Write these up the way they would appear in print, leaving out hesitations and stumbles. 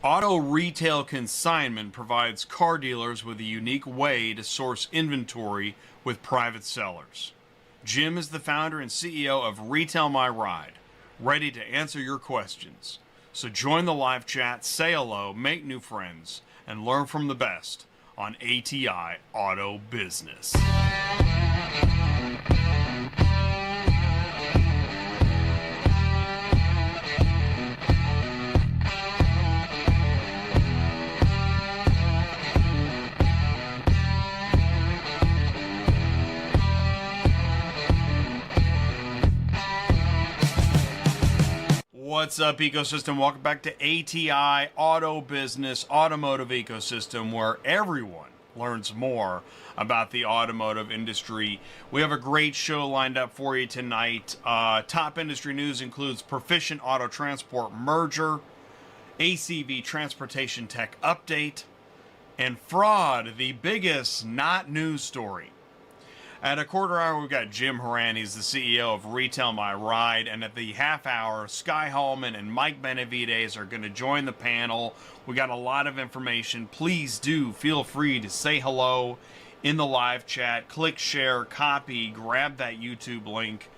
Auto Retail Consignment provides car dealers with a unique way to source inventory with private sellers. Jim is the founder and CEO of Retail My Ride, ready to answer your questions. So join the live chat, say hello, make new friends, and learn from the best on ATI Auto Business. What's up, ecosystem? Welcome back to ATI Auto Business, Automotive Ecosystem, where everyone learns more about the automotive industry. We have a great show lined up for you tonight. Top industry news includes Proficient Auto Transport merger, ACV Transportation Tech update, and fraud, the biggest not news story. At a quarter hour, we've got Jim Horan. He's the CEO of Retail My Ride. And at the half hour, Skye Haulman and Mike Benavides are going to join the panel. We got a lot of information. Please do feel free to say hello in the live chat. Click share, copy, grab that YouTube link.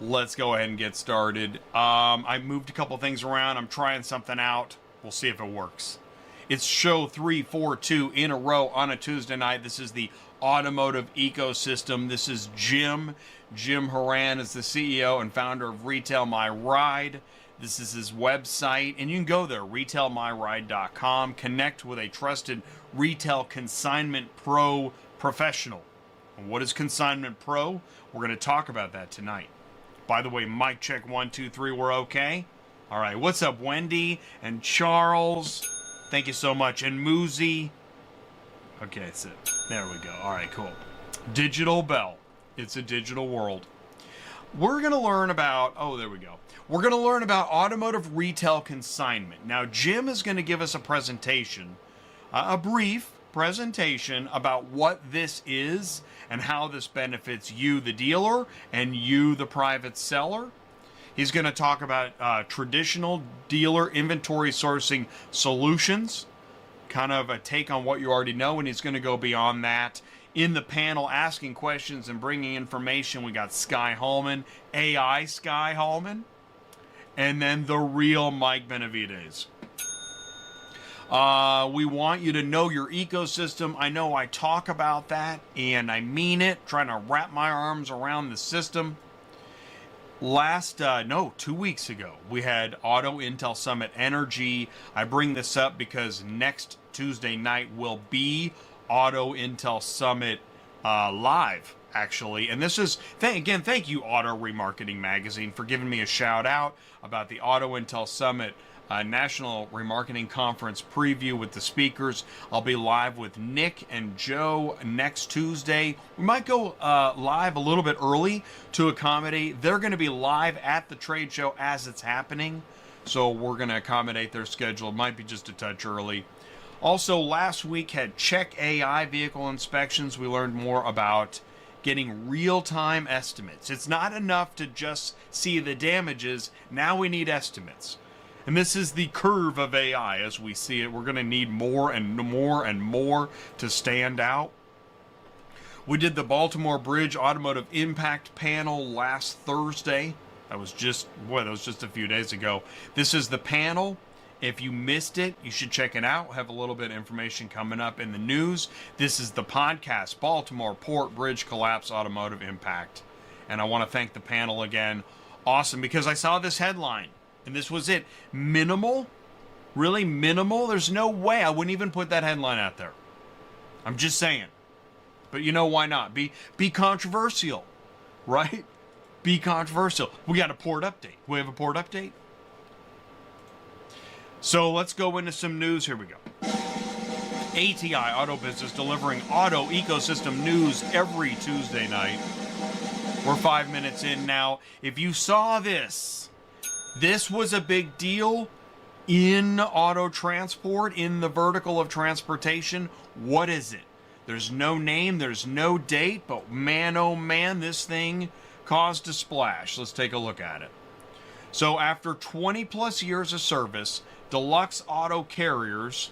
Let's go ahead and get started. I moved a couple things around. I'm trying something out. We'll see if it works. It's show 342 in a row on a Tuesday night. This is the Automotive Ecosystem. This is Jim. Jim Horan is the CEO and founder of Retail My Ride. This is his website, and you can go there, retailmyride.com. Connect with a trusted retail consignment pro professional. And what is Consignment Pro? We're going to talk about that tonight. By the way, mic check 1, 2, 3. We're okay? All right. What's up, Wendy and Charles? Thank you so much. And Moozy. Okay, that's it. There we go. All right, cool. Digital Bell. It's a digital world. We're going to learn about, there we go. We're going to learn about Automotive Retail Consignment. Now, Jim is going to give us a presentation, a brief presentation about what this is and how this benefits you, the dealer, and you, the private seller. He's going to talk about traditional dealer inventory sourcing solutions, kind of a take on what you already know, and he's going to go beyond that. In the panel, asking questions and bringing information, we got Skye Haulman, AI Skye Haulman, and then the real Mike Benavides. We want you to know your ecosystem. I know I talk about that, and I mean it, trying to wrap my arms around the system. 2 weeks ago, we had Auto Intel Summit Energy. I bring this up because next Tuesday night will be Auto Intel Summit live, actually. And this is, thank you, Auto Remarketing Magazine, for giving me a shout out about the Auto Intel Summit National Remarketing Conference preview with the speakers. I'll be live with Nick and Joe next Tuesday. We might go live a little bit early to accommodate. They're going to be live at the trade show as it's happening, so we're going to accommodate their schedule. It might be just a touch early. Also, last week had Check AI vehicle inspections. We learned more about getting real-time estimates. It's not enough to just see the damages. Now we need estimates. And this is the curve of AI as we see it. We're going to need more and more and more to stand out. We did the Baltimore Bridge Automotive Impact panel last Thursday. That was just a few days ago. This is the panel. If you missed it, you should check it out. We'll have a little bit of information coming up in the news. This is the podcast, Baltimore Port Bridge Collapse Automotive Impact. And I want to thank the panel again. Awesome, because I saw this headline. And this was it. Minimal? Really minimal? There's no way I wouldn't even put that headline out there. I'm just saying. But you know, why not? Be controversial, right? Be controversial. We got a port update. We have a port update. So let's go into some news. Here we go. ATI Auto Business delivering auto ecosystem news every Tuesday night. We're 5 minutes in now. If you saw this was a big deal in auto transport, in the vertical of transportation. What is it? There's no name, there's no date, but man, oh man, this thing caused a splash. Let's take a look at it. So after 20 plus years of service, Deluxe Auto Carriers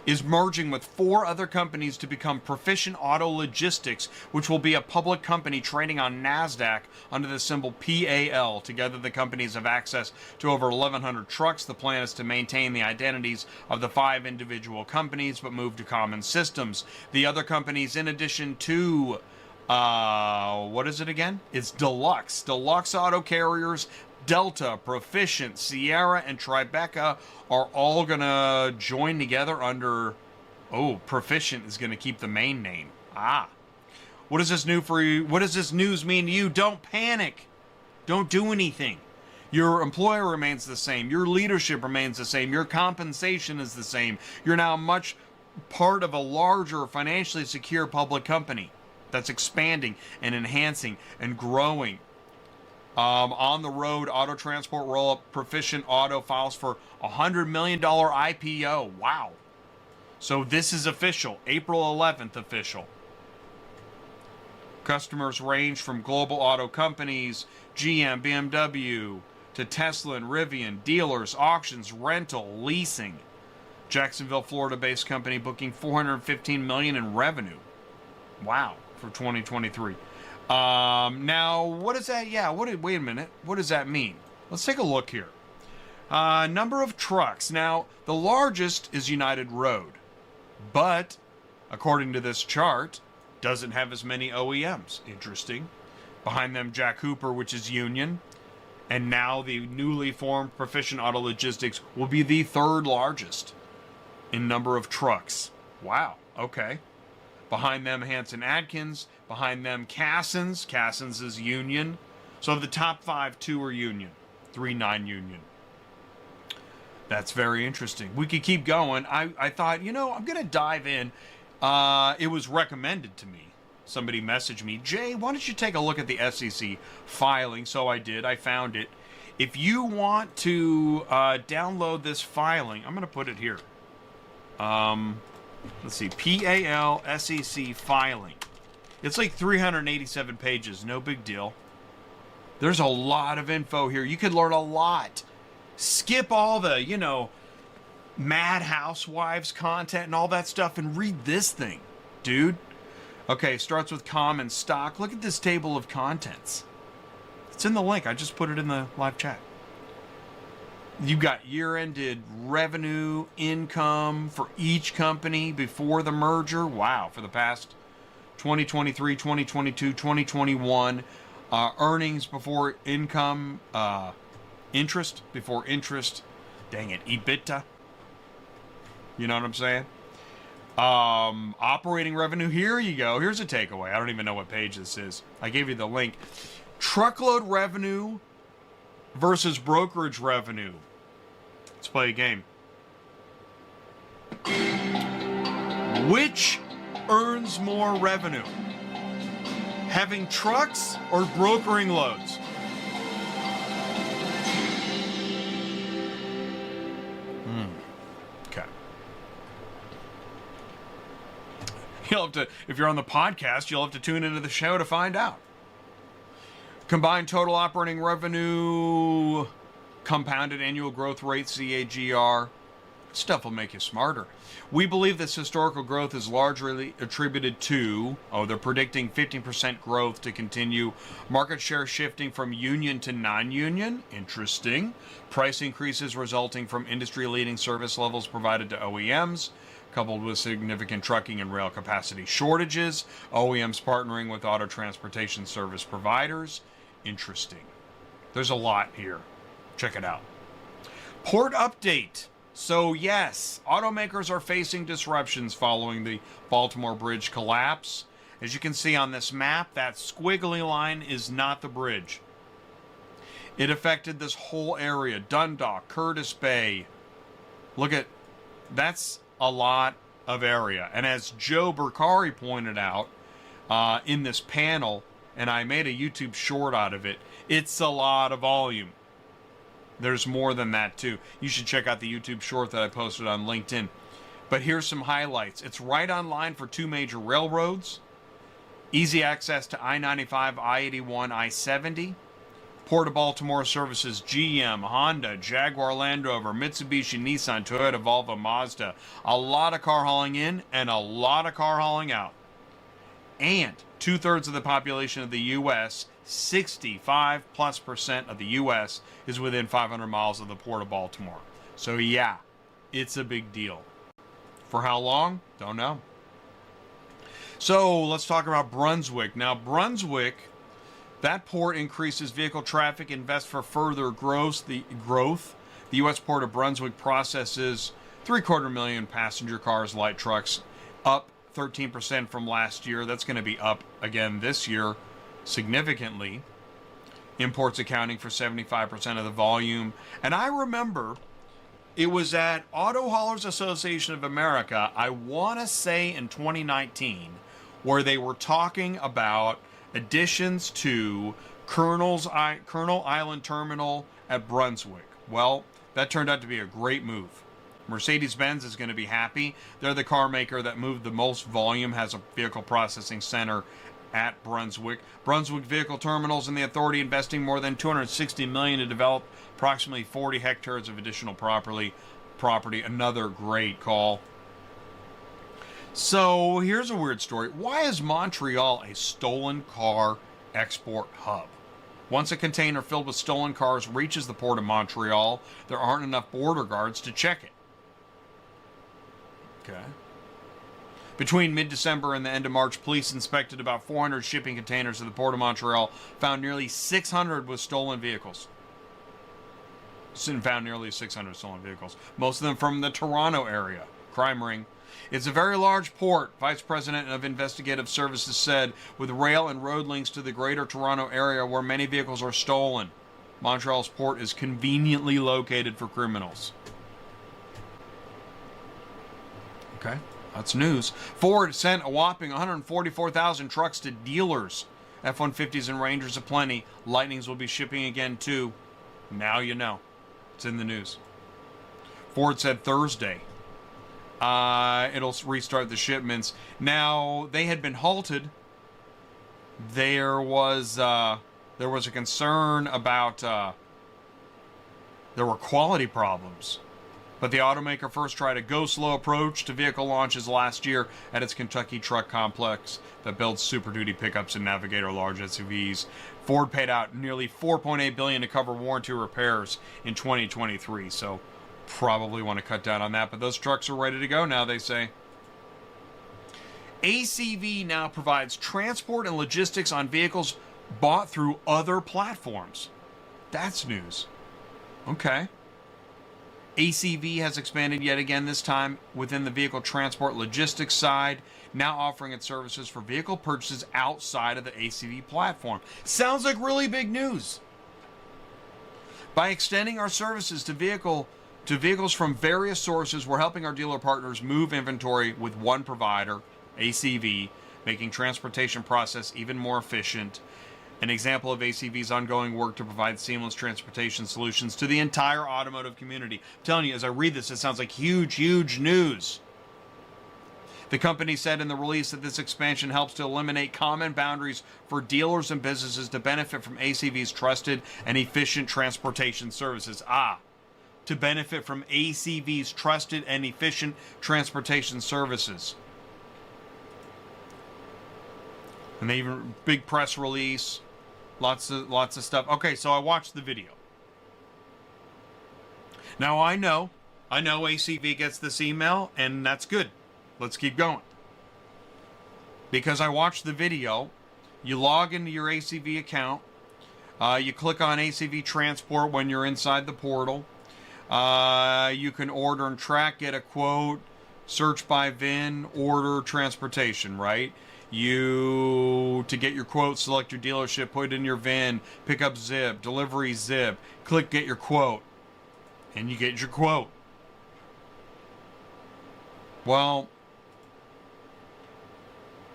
is merging with 4 other companies to become Proficient Auto Logistics, which will be a public company trading on NASDAQ under the symbol PAL. Together, the companies have access to over 1,100 trucks. The plan is to maintain the identities of the 5 individual companies, but move to common systems. The other companies, in addition to, what is it again? It's Deluxe Auto Carriers, Delta, Proficient, Sierra, and Tribeca are all going to join together under... Oh, Proficient is going to keep the main name. What is this new for you? What does this news mean to you? Don't panic. Don't do anything. Your employer remains the same. Your leadership remains the same. Your compensation is the same. You're now much part of a larger, financially secure public company that's expanding and enhancing and growing. On the road, auto transport roll-up, Proficient Auto files for $100 million IPO. Wow. So this is official. April 11th official. Customers range from global auto companies, GM, BMW, to Tesla and Rivian, dealers, auctions, rental, leasing. Jacksonville, Florida-based company booking $415 million in revenue. Wow, for 2023. Now, what is that? Yeah, wait a minute. What does that mean? Let's take a look here. Number of trucks. Now, the largest is United Road, but according to this chart, doesn't have as many OEMs. Interesting. Behind them, Jack Hooper, which is Union, and now the newly formed Proficient Auto Logistics will be the 3rd largest in number of trucks. Wow. Okay. Behind them, Hanson Adkins. Behind them, Cassens. Cassens is Union. So of the top 5, 2 are Union. 3 non-Union. That's very interesting. We could keep going. I thought, I'm going to dive in. It was recommended to me. Somebody messaged me, Jay, why don't you take a look at the SEC filing? So I did. I found it. If you want to download this filing, I'm going to put it here. Let's see, PAL SEC filing. It's like 387 pages, no big deal. There's a lot of info here. You could learn a lot. Skip all the, Mad Housewives content and all that stuff and read this thing, dude. Okay, starts with common stock. Look at this table of contents. It's in the link. I just put it in the live chat. You've got year-ended revenue, income for each company before the merger. Wow, for the past 2023, 2022, 2021. Earnings before income, interest before interest. Dang it, EBITDA. You know what I'm saying? Operating revenue, here you go. Here's a takeaway. I don't even know what page this is. I gave you the link. Truckload revenue versus brokerage revenue. Let's play a game. Which earns more revenue? Having trucks or brokering loads? Okay. You'll have to, if you're on the podcast, you'll have to tune into the show to find out. Combined total operating revenue, compounded annual growth rate, CAGR. Stuff will make you smarter. We believe this historical growth is largely attributed to, they're predicting 15% growth to continue. Market share shifting from union to non-union. Interesting. Price increases resulting from industry-leading service levels provided to OEMs, coupled with significant trucking and rail capacity shortages. OEMs partnering with auto transportation service providers. Interesting. There's a lot here. Check it out. Port update. So yes, automakers are facing disruptions following the Baltimore Bridge collapse. As you can see on this map, that squiggly line is not the bridge. It affected this whole area. Dundalk, Curtis Bay. Look at, that's a lot of area. And as Joe Burkari pointed out in this panel, and I made a YouTube short out of it, it's a lot of volume. There's more than that too. You should check out the YouTube short that I posted on LinkedIn. But here's some highlights. It's right on line for 2 major railroads. Easy access to I-95, I-81, I-70. Port of Baltimore services GM, Honda, Jaguar Land Rover, Mitsubishi, Nissan, Toyota, Volvo, Mazda. A lot of car hauling in and a lot of car hauling out. And 2/3 of the population of the U.S., 65+% of the U.S., is within 500 miles of the Port of Baltimore. So yeah, it's a big deal. For how long? Don't know. So let's talk about Brunswick. Now, Brunswick, that port increases vehicle traffic, invests for further growth. The U.S. Port of Brunswick processes 750,000 passenger cars, light trucks, up 13% from last year. That's going to be up again this year significantly. Imports accounting for 75% of the volume. And I remember it was at Auto Haulers Association of America, I want to say in 2019, where they were talking about additions to Colonel Island Terminal at Brunswick. Well, that turned out to be a great move. Mercedes-Benz is going to be happy. They're the car maker that moved the most volume, has a vehicle processing center at Brunswick. Brunswick Vehicle Terminals and the authority investing more than $260 million to develop approximately 40 hectares of additional property. Another great call. So here's a weird story. Why is Montreal a stolen car export hub? Once a container filled with stolen cars reaches the port of Montreal, there aren't enough border guards to check it. Okay. Between mid-December and the end of March, police inspected about 400 shipping containers at the Port of Montreal, found nearly 600 with stolen vehicles. Found nearly 600 stolen vehicles, most of them from the Toronto area. Crime ring. It's a very large port, Vice President of Investigative Services said, with rail and road links to the greater Toronto area where many vehicles are stolen. Montreal's port is conveniently located for criminals. Okay. That's news. Ford sent a whopping 144,000 trucks to dealers. F-150s and Rangers aplenty. Lightnings will be shipping again too. Now you know. It's in the news. Ford said Thursday it'll restart the shipments. Now, they had been halted. There was a concern about there were quality problems. But the automaker first tried a go-slow approach to vehicle launches last year at its Kentucky truck complex that builds Super Duty pickups and Navigator large SUVs. Ford paid out nearly $4.8 billion to cover warranty repairs in 2023, so probably want to cut down on that. But those trucks are ready to go now, they say. ACV now provides transport and logistics on vehicles bought through other platforms. That's news. Okay. ACV has expanded yet again, this time within the vehicle transport logistics side, now offering its services for vehicle purchases outside of the ACV platform. Sounds like really big news. By extending our services to vehicles from various sources, we're helping our dealer partners move inventory with one provider, ACV, making transportation process even more efficient. An example of ACV's ongoing work to provide seamless transportation solutions to the entire automotive community. I'm telling you, as I read this, it sounds like huge, huge news. The company said in the release that this expansion helps to eliminate common boundaries for dealers and businesses to benefit from ACV's trusted and efficient transportation services. To benefit from ACV's trusted and efficient transportation services. And they even big press release. Lots of stuff. Okay, so I watched the video. Now I know ACV gets this email, and that's good. Let's keep going. Because I watched the video, you log into your ACV account, you click on ACV Transport when you're inside the portal. You can order and track, get a quote, search by VIN, order transportation, right? To get your quote, select your dealership, put in your VIN, pick up zip, delivery zip, click get your quote, and you get your quote. Well,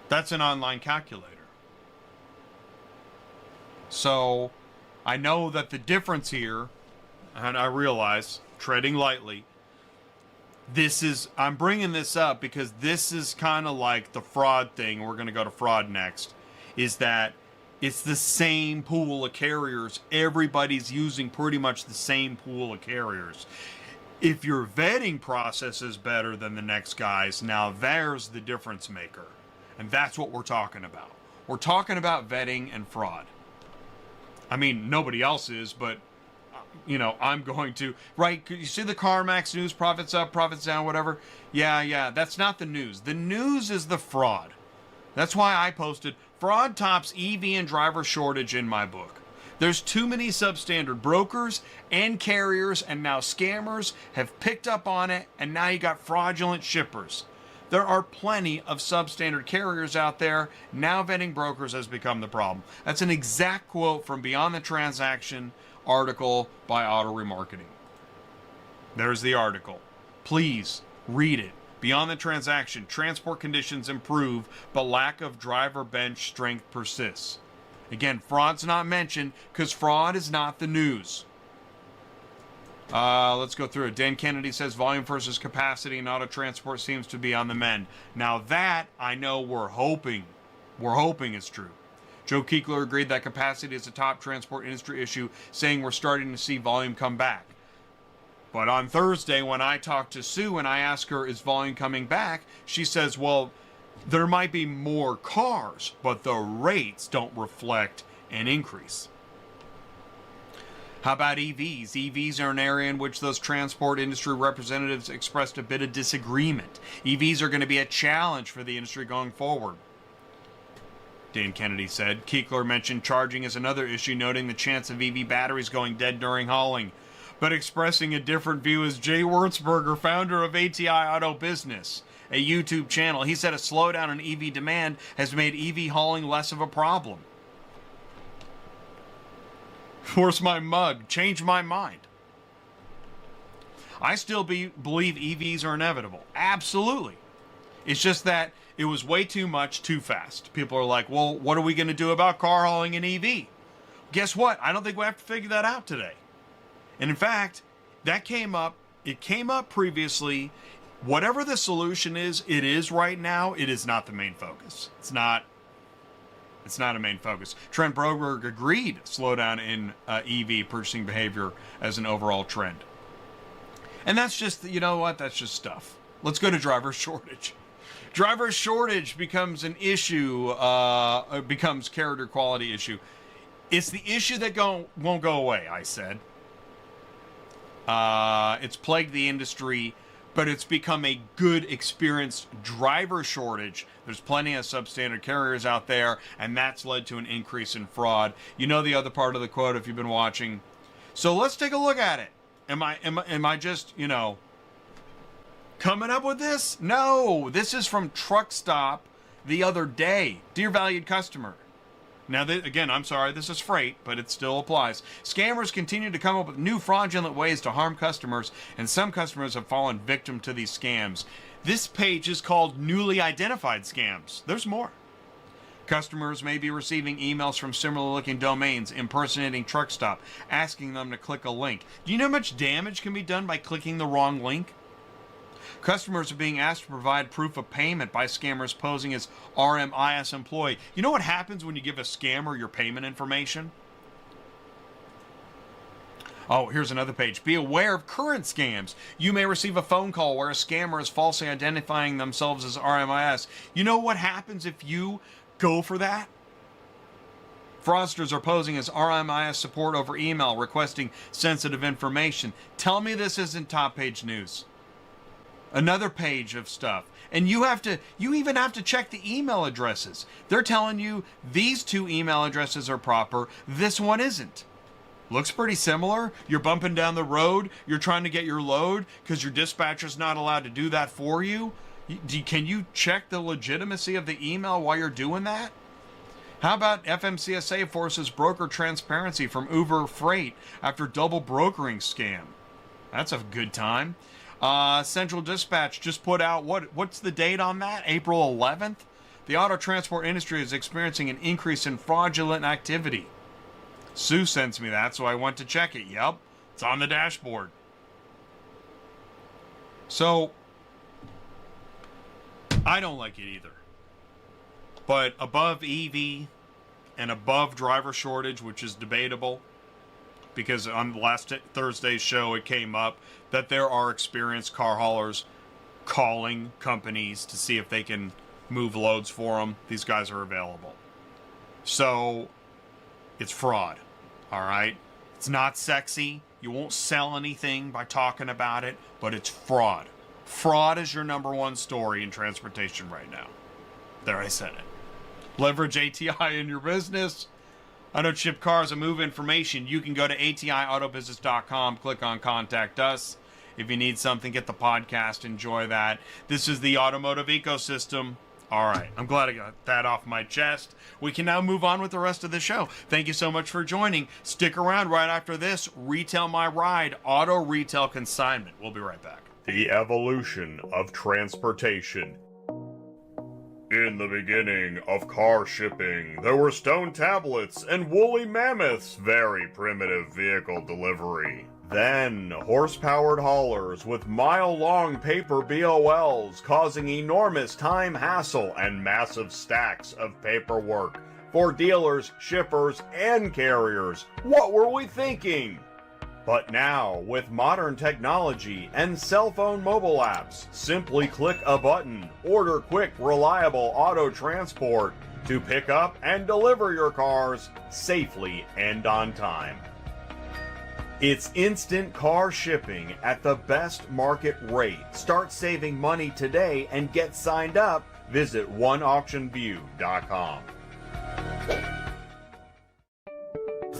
that's an online calculator. So, I know that the difference here, and I realize, treading lightly, I'm bringing this up because this is kind of like the fraud thing. We're going to go to fraud next. Is that It's the same pool of carriers. Everybody's using pretty much the same pool of carriers. If your vetting process is better than the next guy's, now there's the difference maker. And that's what we're talking about. We're talking about vetting and fraud. I mean, nobody else is, but, I'm going to. Right? You see the CarMax news, profits up, profits down, whatever? Yeah, that's not the news. The news is the fraud. That's why I posted fraud tops EV and driver shortage in my book. There's too many substandard brokers and carriers, and now scammers have picked up on it, and now you got fraudulent shippers. There are plenty of substandard carriers out there. Now vetting brokers has become the problem. That's an exact quote from Beyond the Transaction article by Auto Remarketing. There's the article. Please read it. Beyond the Transaction, transport conditions improve, but lack of driver bench strength persists. Again, fraud's not mentioned because fraud is not the news. Let's go through it. Dan Kennedy says volume versus capacity in auto transport seems to be on the mend. Now that I know we're hoping is true. Joe Keekler agreed that capacity is a top transport industry issue, saying we're starting to see volume come back. But on Thursday, when I talked to Sue and I asked her, is volume coming back? She says, well, there might be more cars, but the rates don't reflect an increase. How about EVs? EVs are an area in which those transport industry representatives expressed a bit of disagreement. EVs are going to be a challenge for the industry going forward, Dan Kennedy said. Keekler mentioned charging as another issue, noting the chance of EV batteries going dead during hauling. But expressing a different view is Jay Wurzberger, founder of ATI Auto Business, a YouTube channel. He said a slowdown in EV demand has made EV hauling less of a problem. Force my mug. Change my mind. I still believe EVs are inevitable. Absolutely. It's just that it was way too much too fast. People are like, well, what are we going to do about car hauling and EV? Guess what? I don't think we have to figure that out today. And in fact, that came up. It came up previously. Whatever the solution is, it is right now. It is not the main focus. It's not a main focus. Trent Broberg agreed slowdown in EV purchasing behavior as an overall trend. And that's just, you know what? That's just stuff. Let's go to driver shortage. Driver shortage becomes an issue, becomes character quality issue. It's the issue that won't go away, I said. It's plagued the industry, but it's become a good, experienced driver shortage. There's plenty of substandard carriers out there, and that's led to an increase in fraud. You know the other part of the quote if you've been watching. So let's take a look at it. Am I just, coming up with this? No, this is from Truck Stop the other day. Dear valued customer. Now, again, I'm sorry, this is freight, but it still applies. Scammers continue to come up with new fraudulent ways to harm customers, and some customers have fallen victim to these scams. This page is called Newly Identified Scams. There's more. Customers may be receiving emails from similar-looking domains impersonating Truck Stop, asking them to click a link. Do you know how much damage can be done by clicking the wrong link? Customers are being asked to provide proof of payment by scammers posing as RMIS employee. You know what happens when you give a scammer your payment information? Oh, here's another page. Be aware of current scams. You may receive a phone call where a scammer is falsely identifying themselves as RMIS. You know what happens if you go for that? Fraudsters are posing as RMIS support over email, requesting sensitive information. Tell me this isn't top page news. Another page of stuff. And you even have to check the email addresses. They're telling you these two email addresses are proper, this one isn't. Looks pretty similar. You're bumping down the road, you're trying to get your load because your dispatcher's not allowed to do that for you. Can you check the legitimacy of the email while you're doing that? How about FMCSA forces broker transparency from Uber Freight after double brokering scam? That's a good time. Central Dispatch just put out, what's the date on that? April 11th? The auto transport industry is experiencing an increase in fraudulent activity. Sue sends me that, so I went to check it. Yep, it's on the dashboard. So, I don't like it either. But above EV and above driver shortage, which is debatable, because on the last Thursday's show it came up that there are experienced car haulers calling companies to see if they can move loads for them. These guys are available. So it's fraud, all right? It's not sexy. You won't sell anything by talking about it, but it's fraud. Fraud is your number one story in transportation right now. There, I said it. Leverage ATI in your business. I don't ship cars, I move information. You can go to ATIAutobusiness.com, click on Contact Us. If you need something, get the podcast, enjoy that. This is the Automotive Ecosystem. All right, I'm glad I got that off my chest. We can now move on with the rest of the show. Thank you so much for joining. Stick around right after this. Retail My Ride, Auto Retail Consignment. We'll be right back. The evolution of transportation. In the beginning of car shipping, there were stone tablets and woolly mammoths, very primitive vehicle delivery. Then, horse-powered haulers with mile-long paper BOLs causing enormous time hassle and massive stacks of paperwork for dealers, shippers, and carriers. What were we thinking? But now, with modern technology and cell phone mobile apps, simply click a button, order quick, reliable auto transport to pick up and deliver your cars safely and on time. It's instant car shipping at the best market rate. Start saving money today and get signed up. Visit oneauctionview.com.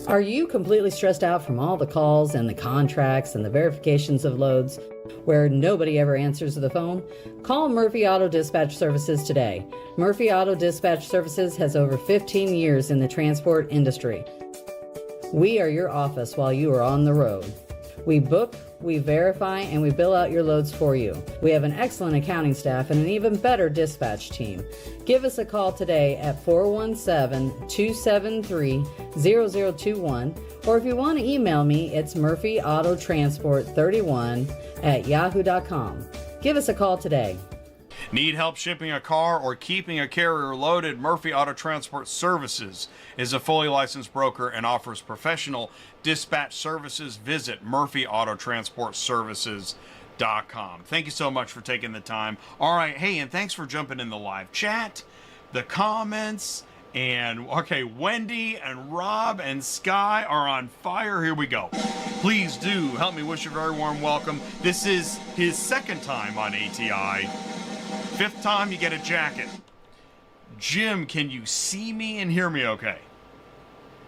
Are you completely stressed out from all the calls and the contracts and the verifications of loads where nobody ever answers the phone? Call Murphy Auto Dispatch Services today. Murphy Auto Dispatch Services has over 15 years in the transport industry. We are your office while you are on the road. We book, we verify, and we bill out your loads for you. We have an excellent accounting staff and an even better dispatch team. Give us a call today at 417-273-0021, or if you want to email me, it's murphyautotransport31@yahoo.com. Give us a call today. Need help shipping a car or keeping a carrier loaded? Murphy Auto Transport Services is a fully licensed broker and offers professional dispatch services. Visit murphyautotransportservices.com. Thank you so much for taking the time. All right, hey, and thanks for jumping in the live chat, the comments, and okay, Wendy and Rob and Skye are on fire. Here we go. Please do help me wish a very warm welcome. This is his second time on ATI. Fifth time, you get a jacket. Jim, can you see me and hear me okay?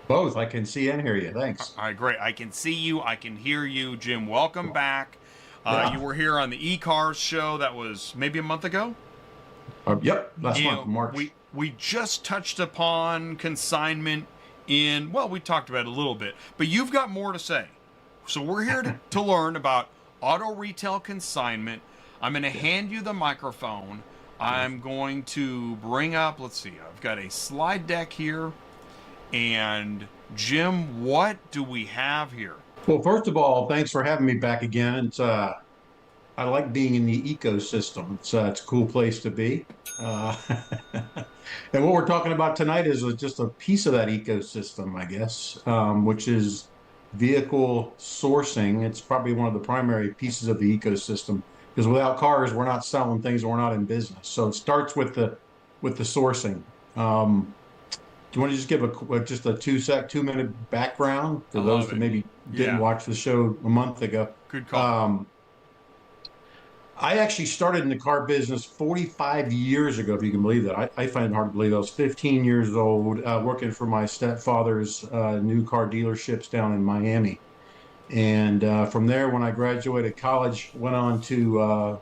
Both. I can see and hear you. Thanks. All right, great. I can see you. I can hear you. Jim, welcome back. Yeah. You were here on the e-cars show. That was maybe a month ago? Yep, last month, March. We just touched upon consignment we talked about it a little bit, but you've got more to say. So we're here to learn about auto retail consignment. I'm going to hand you the microphone. I'm going to bring up, let's see, I've got a slide deck here. And Jim, what do we have here? Well, first of all, thanks for having me back again. It's I like being in the ecosystem. It's a cool place to be. And what we're talking about tonight is just a piece of that ecosystem, I guess, which is vehicle sourcing. It's probably one of the primary pieces of the ecosystem. Because without cars, we're not selling things and we're not in business. So it starts with the sourcing. Do you want to just give a 2-minute background for those that maybe didn't watch the show a month ago? Good call. I actually started in the car business 45 years ago, if you can believe that. I find it hard to believe. I was 15 years old, working for my stepfather's new car dealerships down in Miami. And from there, when I graduated college, went on to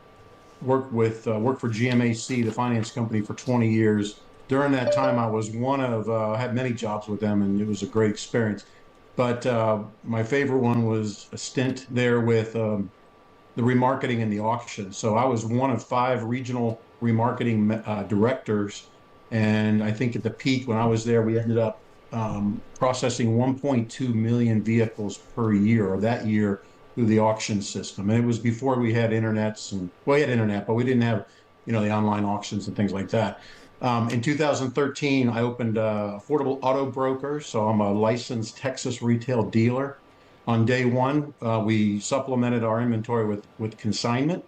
work for GMAC, the finance company, for 20 years. During that time, I was I had many jobs with them, and it was a great experience. But my favorite one was a stint there with the remarketing and the auction. So I was one of 5 regional remarketing directors. And I think at the peak when I was there, we ended up processing 1.2 million vehicles per year, or that year, through the auction system. And it was before we had internets, and we had internet, but we didn't have, the online auctions and things like that. In 2013, I opened Affordable Auto Broker, so I'm a licensed Texas retail dealer. On day one, we supplemented our inventory with consignment.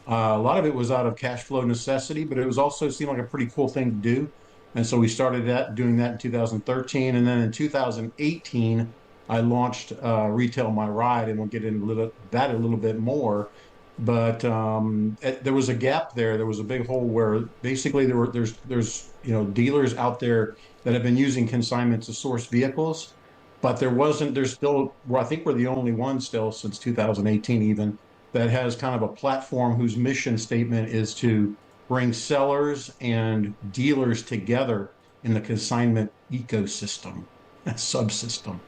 A lot of it was out of cash flow necessity, but it was also seemed like a pretty cool thing to do. And so we started doing that in 2013. And then in 2018, I launched Retail My Ride, and we'll get into that a little bit more. But there was a gap there. There was a big hole where basically there's dealers out there that have been using consignment to source vehicles, but there's still, well, I think we're the only one still since 2018 even, that has kind of a platform whose mission statement is to bring sellers and dealers together in the consignment ecosystem, subsystem.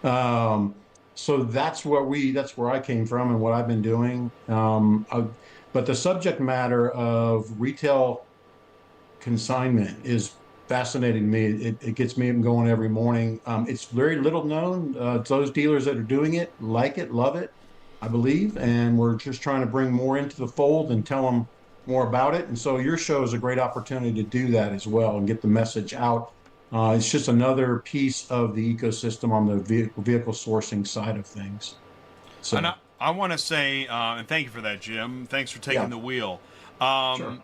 Um, so that's where I came from and what I've been doing. But the subject matter of retail consignment is fascinating to me. It gets me going every morning. It's very little known. Those dealers that are doing it like it, love it, I believe, and we're just trying to bring more into the fold and tell them more about it. And so your show is a great opportunity to do that as well and get the message out. It's just another piece of the ecosystem on the vehicle sourcing side of things. So, And I want to say, and thank you for that, Jim. Thanks for taking the wheel. Sure.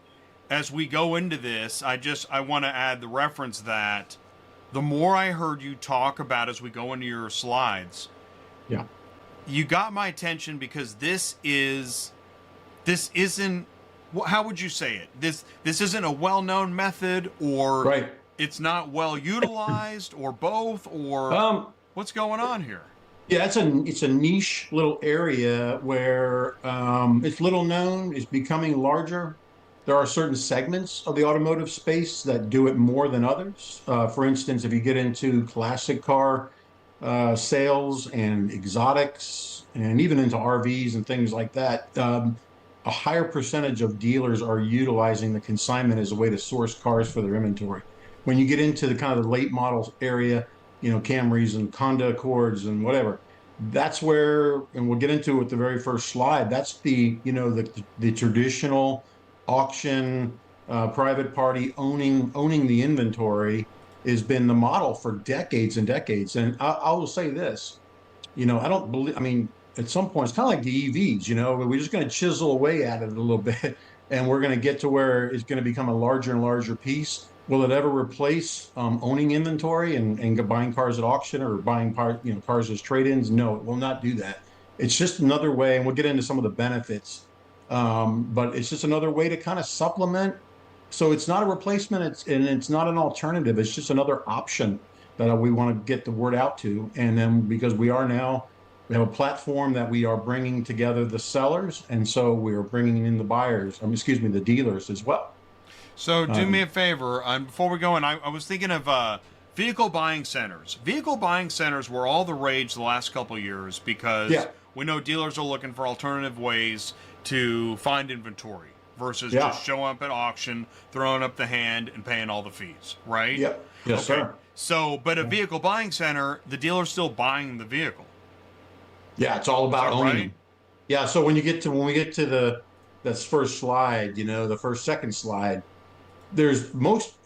As we go into this, I want to add the reference that the more I heard you talk about as we go into your slides, Yeah. you got my attention because this isn't, how would you say it? This isn't a well-known method, or Right. it's not well utilized, or both, or what's going on here? Yeah, it's a niche little area where it's little known. It's becoming larger. There are certain segments of the automotive space that do it more than others. For instance, if you get into classic car sales and exotics, and even into RVs and things like that, a higher percentage of dealers are utilizing the consignment as a way to source cars for their inventory. When you get into the kind of the late models area, Camrys and Honda Accords and whatever, that's where, and we'll get into it with the very first slide, that's the traditional auction, private party owning the inventory has been the model for decades and decades. And I will say this, I don't believe, I mean, at some point, it's kind of like the EVs, we're just going to chisel away at it a little bit, and we're going to get to where it's going to become a larger and larger piece. Will it ever replace owning inventory and buying cars at auction or buying cars as trade-ins? No, it will not do that. It's just another way, and we'll get into some of the benefits, but it's just another way to kind of supplement. So it's not a replacement, it's not an alternative. It's just another option that we want to get the word out to. And then because we have a platform that we are bringing together the sellers, and so we are bringing in the buyers, the dealers as well. So do me a favor, before we go in, I was thinking of vehicle buying centers. Vehicle buying centers were all the rage the last couple of years because we know dealers are looking for alternative ways to find inventory versus just showing up at auction, throwing up the hand, and paying all the fees, right? Yep. Yes, sir. So, but a vehicle buying center, the dealer's still buying the vehicle. Yeah, it's all about owning. Right? Yeah, so when we get to this first slide, the second slide, there's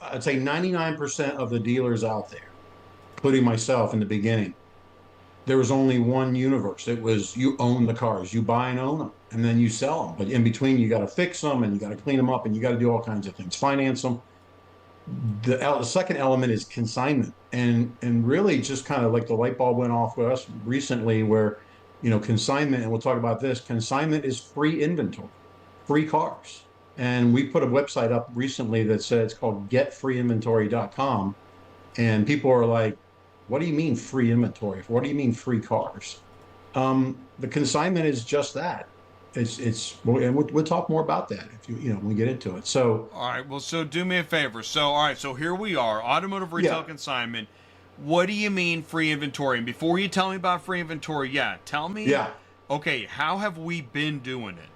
I'd say 99% of the dealers out there, including myself in the beginning, there was only one universe. It was you own the cars, you buy and own them, and then you sell them. But in between, you got to fix them and you got to clean them up and you got to do all kinds of things, finance them. The second element is consignment, and really just kind of like the light bulb went off with us recently where, consignment, and we'll talk about this, consignment is free inventory, free cars. And we put a website up recently that said it's called getfreeinventory.com. And people are like, what do you mean free inventory? What do you mean free cars? The consignment is just that. And we'll talk more about that if when we get into it. So, all right. Well, so do me a favor. So here we are, Automotive Retail Consignment. What do you mean free inventory? And before you tell me about free inventory, tell me. Yeah. Okay, how have we been doing it?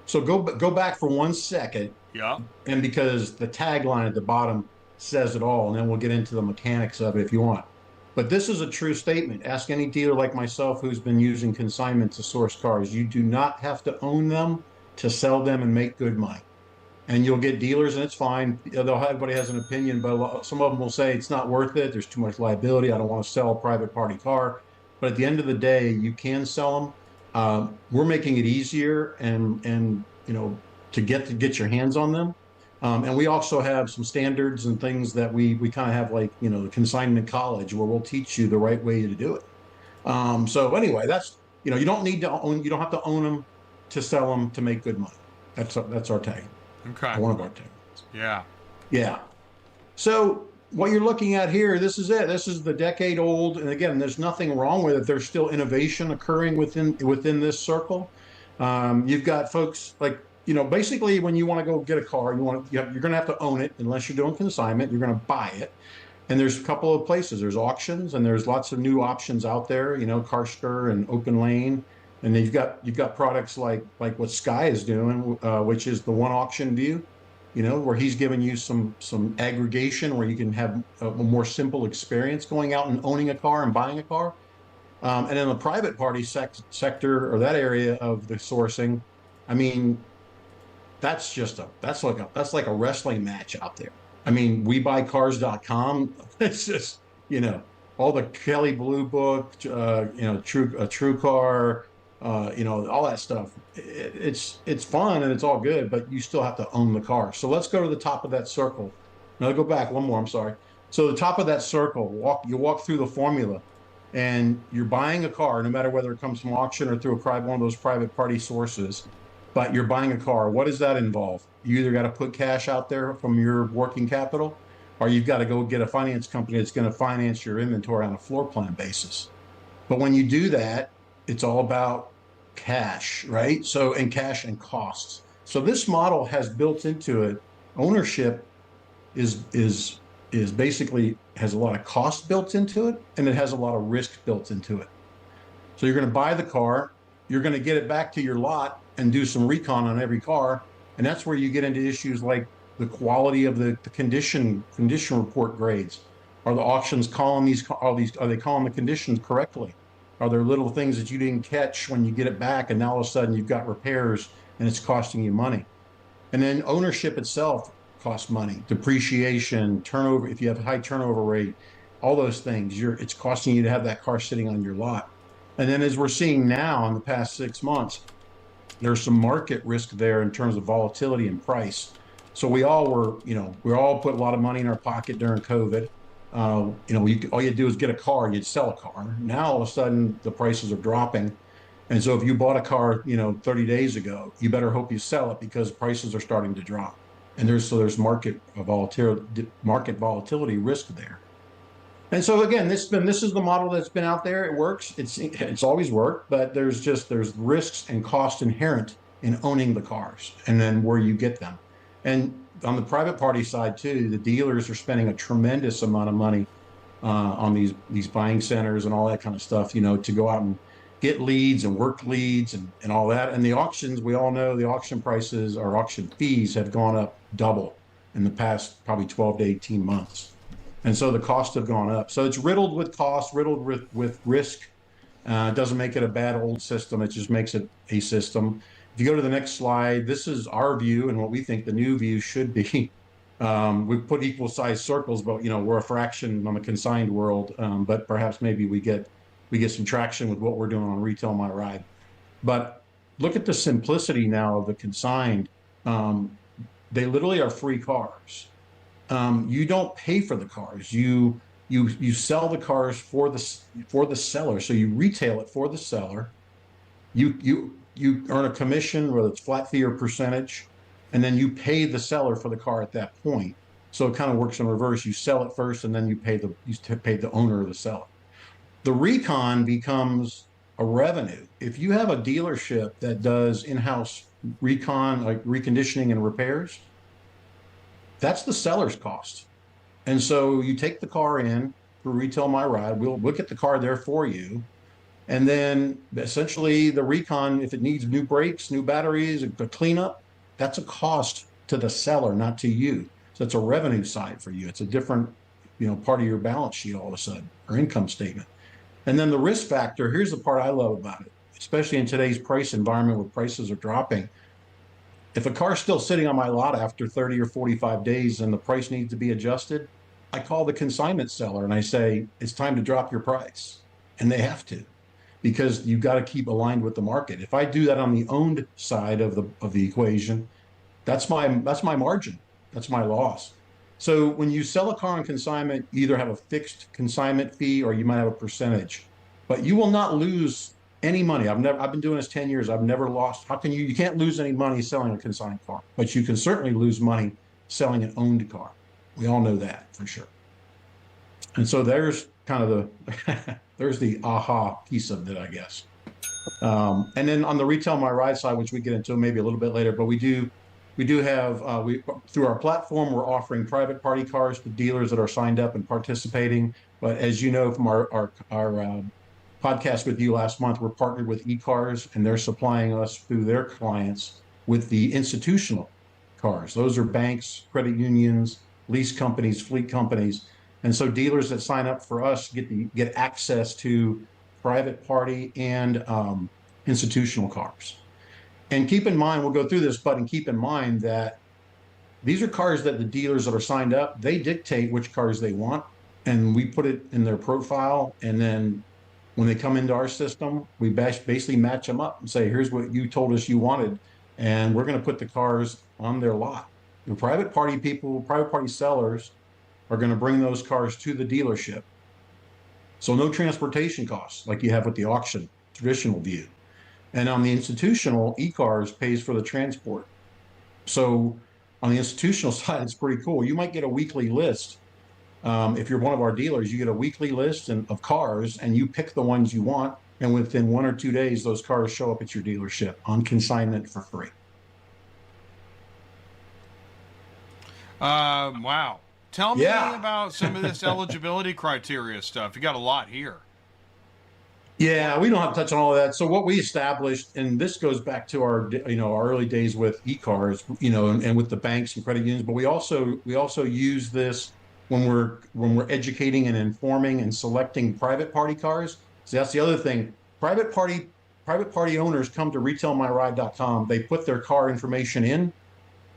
So go back for 1 second. Yeah. And because the tagline at the bottom says it all, and then we'll get into the mechanics of it if you want. But this is a true statement. Ask any dealer like myself who's been using consignment to source cars. You do not have to own them to sell them and make good money. and you'll get dealers, and it's fine. Everybody has an opinion, but some of them will say it's not worth it. There's too much liability. I don't want to sell a private party car. But at the end of the day, you can sell them. We're making it easier and to get your hands on them. And we also have some standards and things that we kind of have, like the consignment college, where we'll teach you the right way to do it. So anyway, that's you don't need to own. You don't have to own them to sell them to make good money. That's our tag. Okay. One of our tags. Yeah. Yeah. So what you're looking at here, this is it. This is the decade old, and again, there's nothing wrong with it. There's still innovation occurring within this circle. You've got folks like basically when you want to go get a car, you're going to have to own it unless you're doing consignment. You're going to buy it, and there's a couple of places. There's auctions, and there's lots of new options out there. Carster and Open Lane. And then you've got products like what Skye is doing, which is the one auction view, where he's giving you some aggregation where you can have a more simple experience going out and owning a car and buying a car. And in the private party sector, or that area of the sourcing, I mean, that's like a wrestling match out there. I mean, WeBuyCars.com. It's just all the Kelly Blue Book, True Car. All that stuff. It's fun and it's all good, but you still have to own the car. So let's go to the top of that circle. No, go back one more. I'm sorry. So the top of that circle, you walk through the formula, and you're buying a car, no matter whether it comes from auction or through one of those private party sources. But you're buying a car. What does that involve? You either got to put cash out there from your working capital, or you've got to go get a finance company that's going to finance your inventory on a floor plan basis. But when you do that, it's all about cash, right? So, and cash and costs. So this model has built into it, ownership is basically has a lot of cost built into it, and it has a lot of risk built into it. So you're going to buy the car, you're going to get it back to your lot and do some recon on every car, and that's where you get into issues like the quality of the condition report grades. Are the auctions calling are they calling the conditions correctly? Are there little things that you didn't catch when you get it back, and now all of a sudden you've got repairs and it's costing you money? And then ownership itself costs money, depreciation, turnover. If you have a high turnover rate, all those things, it's costing you to have that car sitting on your lot. And then, as we're seeing now in the past 6 months, there's some market risk there in terms of volatility and price. So we all put a lot of money in our pocket during COVID. All you do is get a car and you'd sell a car. Now all of a sudden the prices are dropping, and so if you bought a car 30 days ago, you better hope you sell it, because prices are starting to drop, and there's market volatility risk there. And so again, this is the model that's been out there. It works. It's always worked, but there's risks and cost inherent in owning the cars, and then where you get them. And on the private party side too, the dealers are spending a tremendous amount of money on these buying centers and all that kind of stuff, to go out and get leads and work leads and all that. And the auctions, we all know the auction prices or auction fees have gone up double in the past probably 12 to 18 months. And so the costs have gone up. So it's riddled with cost, riddled with risk. It doesn't make it a bad old system. It just makes it a system. If you go to the next slide, this is our view and what we think the new view should be. We've put equal size circles, but we're a fraction on the consigned world. But perhaps maybe we get some traction with what we're doing on Retail My Ride. But look at the simplicity now of the consigned. They literally are free cars. You don't pay for the cars. You sell the cars for the seller. So you retail it for the seller. You earn a commission, whether it's flat fee or percentage, and then you pay the seller for the car at that point. So it kind of works in reverse. You sell it first, and then you pay the owner or the seller. The recon becomes a revenue. If you have a dealership that does in-house recon, like reconditioning and repairs, that's the seller's cost. And so you take the car in through Retail My Ride. We'll get the car there for you. And then essentially the recon, if it needs new brakes, new batteries, a cleanup, that's a cost to the seller, not to you. So it's a revenue side for you. It's a different, part of your balance sheet all of a sudden, or income statement. And then the risk factor, here's the part I love about it, especially in today's price environment where prices are dropping. If a car's still sitting on my lot after 30 or 45 days and the price needs to be adjusted, I call the consignment seller and I say, it's time to drop your price. And they have to, because you've got to keep aligned with the market. If I do that on the owned side of the equation, that's my margin. That's my loss. So when you sell a car on consignment, you either have a fixed consignment fee or you might have a percentage, but you will not lose any money. I've been doing this 10 years. I've never lost. How can you can't lose any money selling a consigned car, but you can certainly lose money selling an owned car. We all know that for sure. And so there's kind of the, there's the aha piece of it, I guess. And then on the Retail My Ride side, which we get into maybe a little bit later, but we do have, through our platform, we're offering private party cars to dealers that are signed up and participating. But as you know from our podcast with you last month, we're partnered with eCars, and they're supplying us through their clients with the institutional cars. Those are banks, credit unions, lease companies, fleet companies. And so dealers that sign up for us get access to private party and institutional cars. And keep in mind, we'll go through this, but keep in mind that these are cars that the dealers that are signed up, they dictate which cars they want, and we put it in their profile. And then when they come into our system, we basically match them up and say, here's what you told us you wanted, and we're going to put the cars on their lot. The private party people, private party sellers are going to bring those cars to the dealership. So no transportation costs like you have with the auction traditional view. And on the institutional, eCars pays for the transport. So on the institutional side, it's pretty cool. You might get a weekly list. If you're one of our dealers, you get a weekly list of cars, and you pick the ones you want. And within 1 or 2 days, those cars show up at your dealership on consignment for free. Wow. Tell me about some of this eligibility criteria stuff. You got a lot here. Yeah, we don't have to touch on all of that. So what we established, and this goes back to our early days with eCars, and with the banks and credit unions, but we also use this when we're educating and informing and selecting private party cars. So that's the other thing. Private party owners come to retailmyride.com. They put their car information in,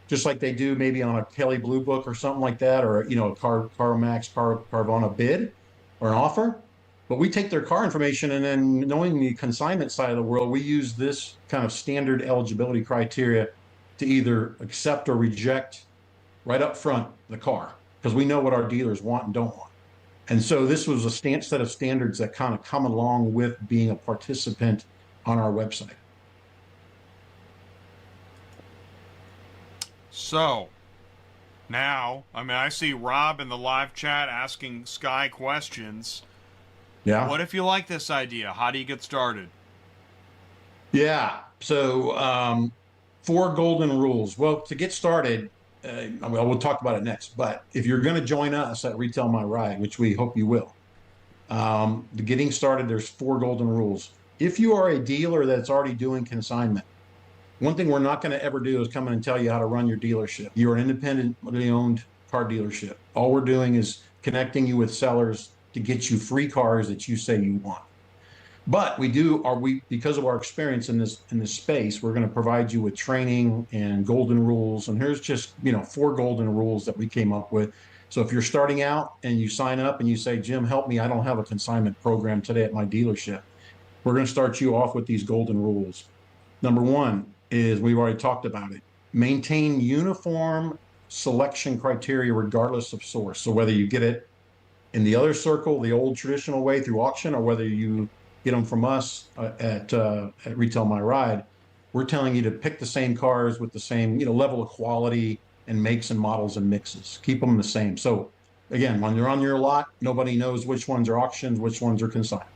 just like they do maybe on a Kelley Blue Book or something like that, or a CarMax, Carvana bid or an offer. But we take their car information, and then, knowing the consignment side of the world, we use this kind of standard eligibility criteria to either accept or reject right up front the car, because we know what our dealers want and don't want. And so this was a set of standards that kind of come along with being a participant on our website. So now, I see Rob in the live chat asking Skye questions. Yeah. What if you like this idea? How do you get started? Yeah. So 4 golden rules. Well, to get started, we'll talk about it next. But if you're going to join us at Retail My Ride, which we hope you will, the getting started, there's 4 golden rules. If you are a dealer that's already doing consignment, one thing we're not going to ever do is come in and tell you how to run your dealership. You're an independently owned car dealership. All we're doing is connecting you with sellers to get you free cars that you say you want. But because of our experience in this space, we're going to provide you with training and golden rules. And here's just 4 golden rules that we came up with. So if you're starting out and you sign up and you say, Jim, help me, I don't have a consignment program today at my dealership, we're going to start you off with these golden rules. Number 1 is, we've already talked about it, maintain uniform selection criteria regardless of source. So whether you get it in the other circle, the old traditional way through auction, or whether you get them from us at Retail My Ride, we're telling you to pick the same cars with the same level of quality and makes and models and mixes. Keep them the same. So again, when they're on your lot, nobody knows which ones are auctions, which ones are consigned.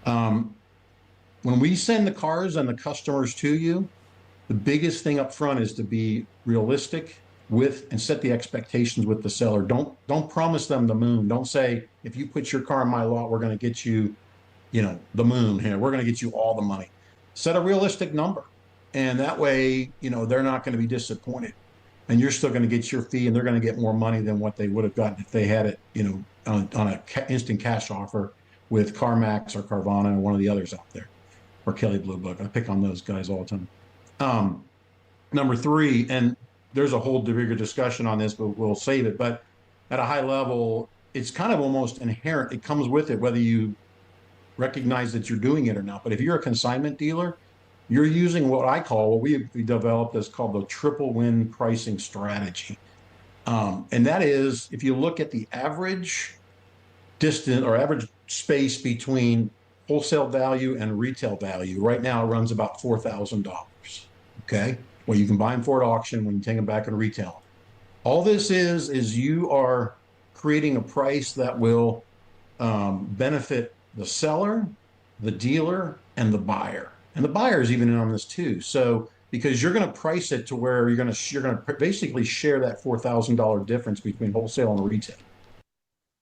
When we send the cars and the customers to you, the biggest thing up front is to be realistic and set the expectations with the seller. Don't promise them the moon. Don't say, if you put your car in my lot, we're going to get you, the moon here. We're going to get you all the money. Set a realistic number. And that way, they're not going to be disappointed. And you're still going to get your fee, and they're going to get more money than what they would have gotten if they had it, on an instant cash offer with CarMax or Carvana or one of the others out there, or Kelley Blue Book. I pick on those guys all the time. Number three, and there's a whole bigger discussion on this, but we'll save it. But at a high level, it's kind of almost inherent. It comes with it, whether you recognize that you're doing it or not. But if you're a consignment dealer, you're using what we developed as called the triple win pricing strategy. And that is, if you look at the average distance or average space between wholesale value and retail value, right now it runs about $4,000. Okay. Well, you can buy them for at auction when you take them back in retail. All this is you are creating a price that will benefit the seller, the dealer, and the buyer. And the buyer is even in on this too. So because you're going to price it to where you're going to basically share that $4,000 difference between wholesale and retail.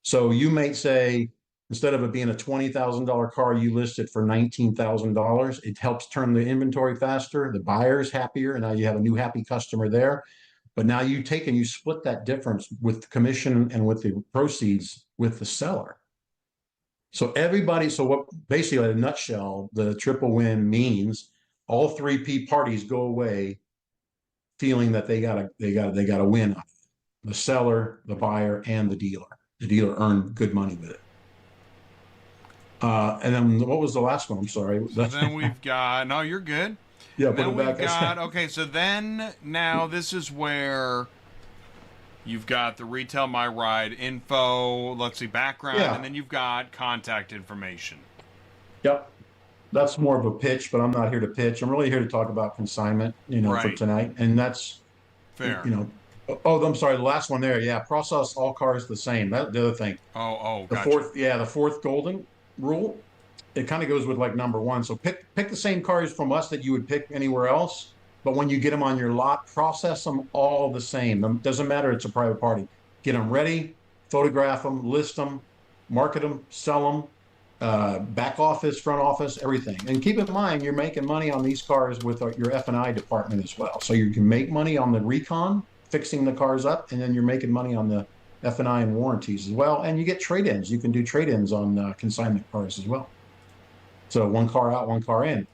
So you might say, instead of it being a $20,000 car, you list it for $19,000. It helps turn the inventory faster. The buyer's happier, and now you have a new happy customer there. But now you take and you split that difference with the commission and with the proceeds with the seller. So what basically in a nutshell, the triple win means all three P parties go away feeling that they got a win on it. The seller, the buyer, and the dealer. The dealer earned good money with it. And then what was the last one? I'm sorry. So then we've got, no, you're good. Yeah, then we've got, okay, so then now this is where you've got the retail my ride info, let's see, background, and then you've got contact information. Yep. That's more of a pitch, but I'm not here to pitch. I'm really here to talk about consignment, for tonight. And that's fair. Oh, I'm sorry. The last one there. Yeah. Process all cars the same. That's the other thing. Gotcha. The fourth golden rule. It kind of goes with like number one. So pick the same cars from us that you would pick anywhere else. But when you get them on your lot, process them all the same. It doesn't matter. It's a private party. Get them ready, photograph them, list them, market them, sell them, back office, front office, everything. And keep in mind, you're making money on these cars with your F&I department as well. So you can make money on the recon, fixing the cars up, and then you're making money on the F&I and warranties as well. And you get trade-ins. You can do trade-ins on consignment cars as well. So one car out, one car in.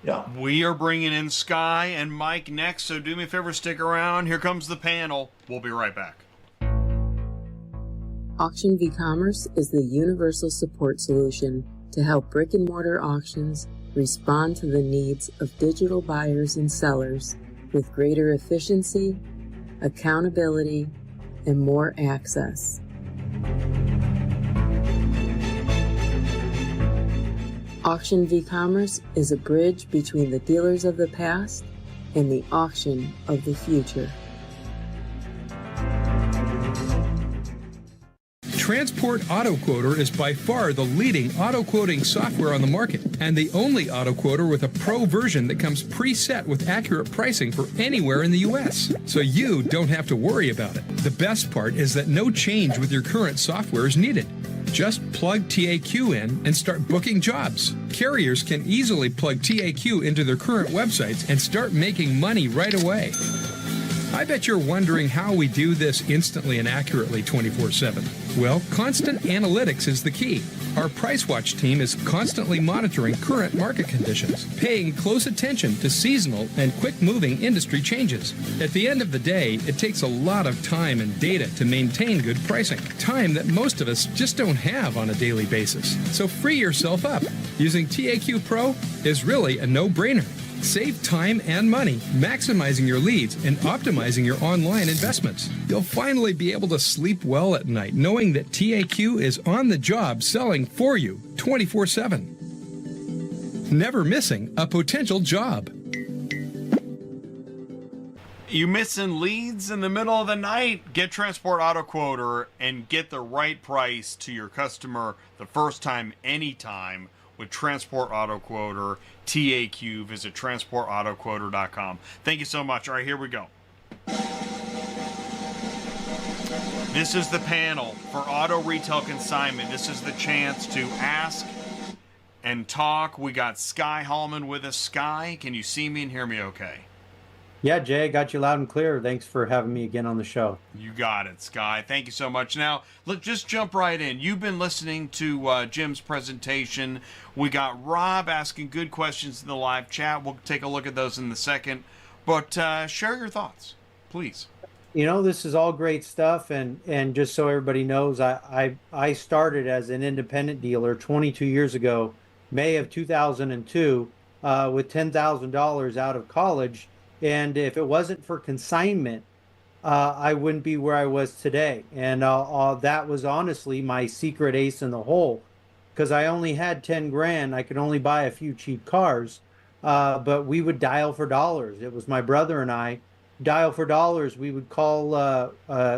Yeah. We are bringing in Skye and Mike next, so do me a favor, stick around. Here comes the panel. We'll be right back. AuctionVCommerce is the universal support solution to help brick-and-mortar auctions respond to the needs of digital buyers and sellers with greater efficiency, accountability, and more access. AuctionVCommerce is a bridge between the dealers of the past and the auction of the future. Transport Auto Quoter is by far the leading auto quoting software on the market and the only auto quoter with a pro version that comes preset with accurate pricing for anywhere in the U.S. So you don't have to worry about it. The best part is that no change with your current software is needed. Just plug TAQ in and start booking jobs. Carriers can easily plug TAQ into their current websites and start making money right away. I bet you're wondering how we do this instantly and accurately 24/7. Well, constant analytics is the key. Our Price Watch team is constantly monitoring current market conditions, paying close attention to seasonal and quick-moving industry changes. At the end of the day, it takes a lot of time and data to maintain good pricing, time that most of us just don't have on a daily basis. So free yourself up. Using TAQ Pro is really a no-brainer. Save time and money, maximizing your leads and optimizing your online investments. You'll finally be able to sleep well at night knowing that TAQ is on the job selling for you 24/7. Never missing a potential job. You missing leads in the middle of the night? Get Transport Auto Quoter and get the right price to your customer the first time, anytime with Transport Auto Quoter, TAQ. Visit transportautoquoter.com. Thank you so much. All right, here we go. This is the panel for Auto Retail Consignment. This is the chance to ask and talk. We got Skye Haulman with us. Skye, can you see me and hear me okay? Yeah, Jay, got you loud and clear. Thanks for having me again on the show. You got it, Skye. Thank you so much. Now, let's just jump right in. You've been listening to Jim's presentation. We got Rob asking good questions in the live chat. We'll take a look at those in a second. But share your thoughts, please. You know, this is all great stuff, and just so everybody knows, I started as an independent dealer 22 years ago, May of 2002, with $10,000 out of college. And if it wasn't for consignment, I wouldn't be where I was today. And that was honestly my secret ace in the hole, because I only had 10 grand. I could only buy a few cheap cars, but we would dial for dollars. It was my brother and I dial for dollars. We would call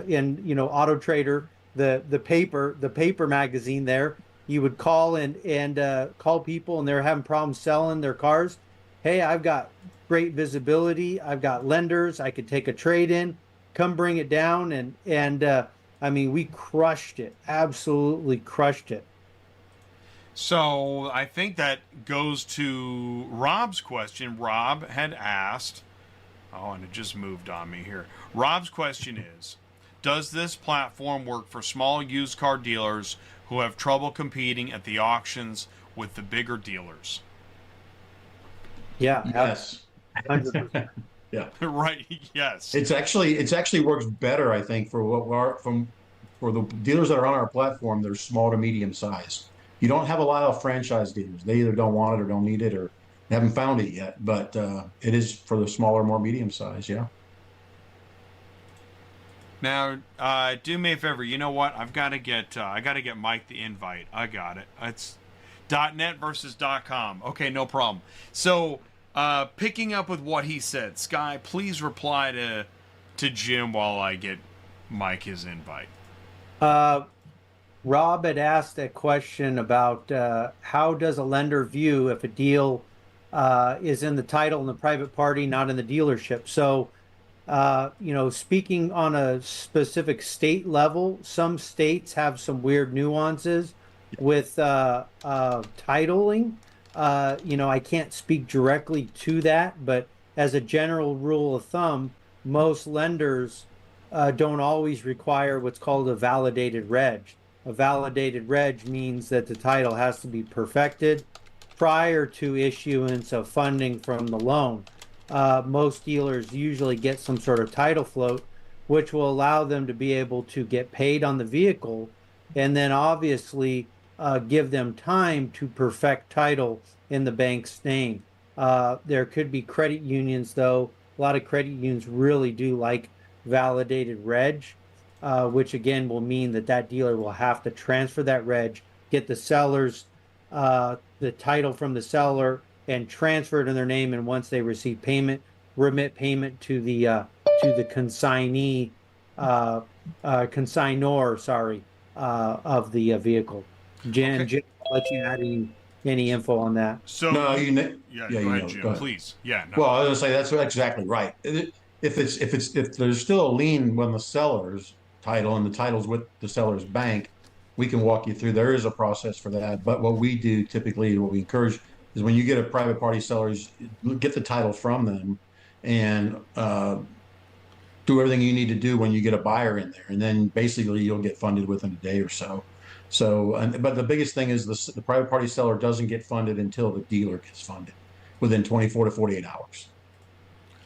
in Auto Trader, the paper magazine there. You would call and call people, and they're having problems selling their cars. Hey, I've got great visibility. I've got lenders. I could take a trade in, come bring it down. And I mean, we crushed it, absolutely crushed it. So I think that goes to Rob's question. Rob had asked, oh, and it just moved on me here. Rob's question is, does this platform work for small used car dealers who have trouble competing at the auctions with the bigger dealers? Yeah. Yes. 100%. Yeah. Right. Yes. It's actually works better, I think, for for the dealers that are on our platform. They're small to medium size. You don't have a lot of franchise dealers. They either don't want it or don't need it or haven't found it yet. But it is for the smaller, more medium size. Yeah. Now, do me a favor. You know what? I got to get Mike the invite. I got it. It's .net versus .com. Okay, no problem. So, picking up with what he said, Skye, please reply to Jim while I get Mike his invite. Rob had asked a question about how does a lender view if a deal is in the title in the private party, not in the dealership. So, speaking on a specific state level, some states have some weird nuances with titling. I can't speak directly to that, but as a general rule of thumb, most lenders don't always require what's called a validated reg. A validated reg means that the title has to be perfected prior to issuance of funding from the loan. Most dealers usually get some sort of title float, which will allow them to be able to get paid on the vehicle, and then obviously give them time to perfect title in the bank's name. There could be credit unions, though. A lot of credit unions really do like validated reg, which again will mean that dealer will have to transfer that reg, get the seller's the title from the seller, and transfer it in their name. And once they receive payment, remit payment to the consignee, consignor, of the vehicle. Jen, Okay. Jim, I'll let you add any info on that. So, No, go ahead, Jim, go ahead. please. Yeah. No. Well, I was gonna say that's exactly right. If there's still a lien on the seller's title and the title's with the seller's bank, we can walk you through. There is a process for that. But what we do typically, what we encourage is when you get a private party sellers, get the title from them and do everything you need to do when you get a buyer in there, and then basically you'll get funded within a day or so. But the biggest thing is the private party seller doesn't get funded until the dealer gets funded within 24 to 48 hours.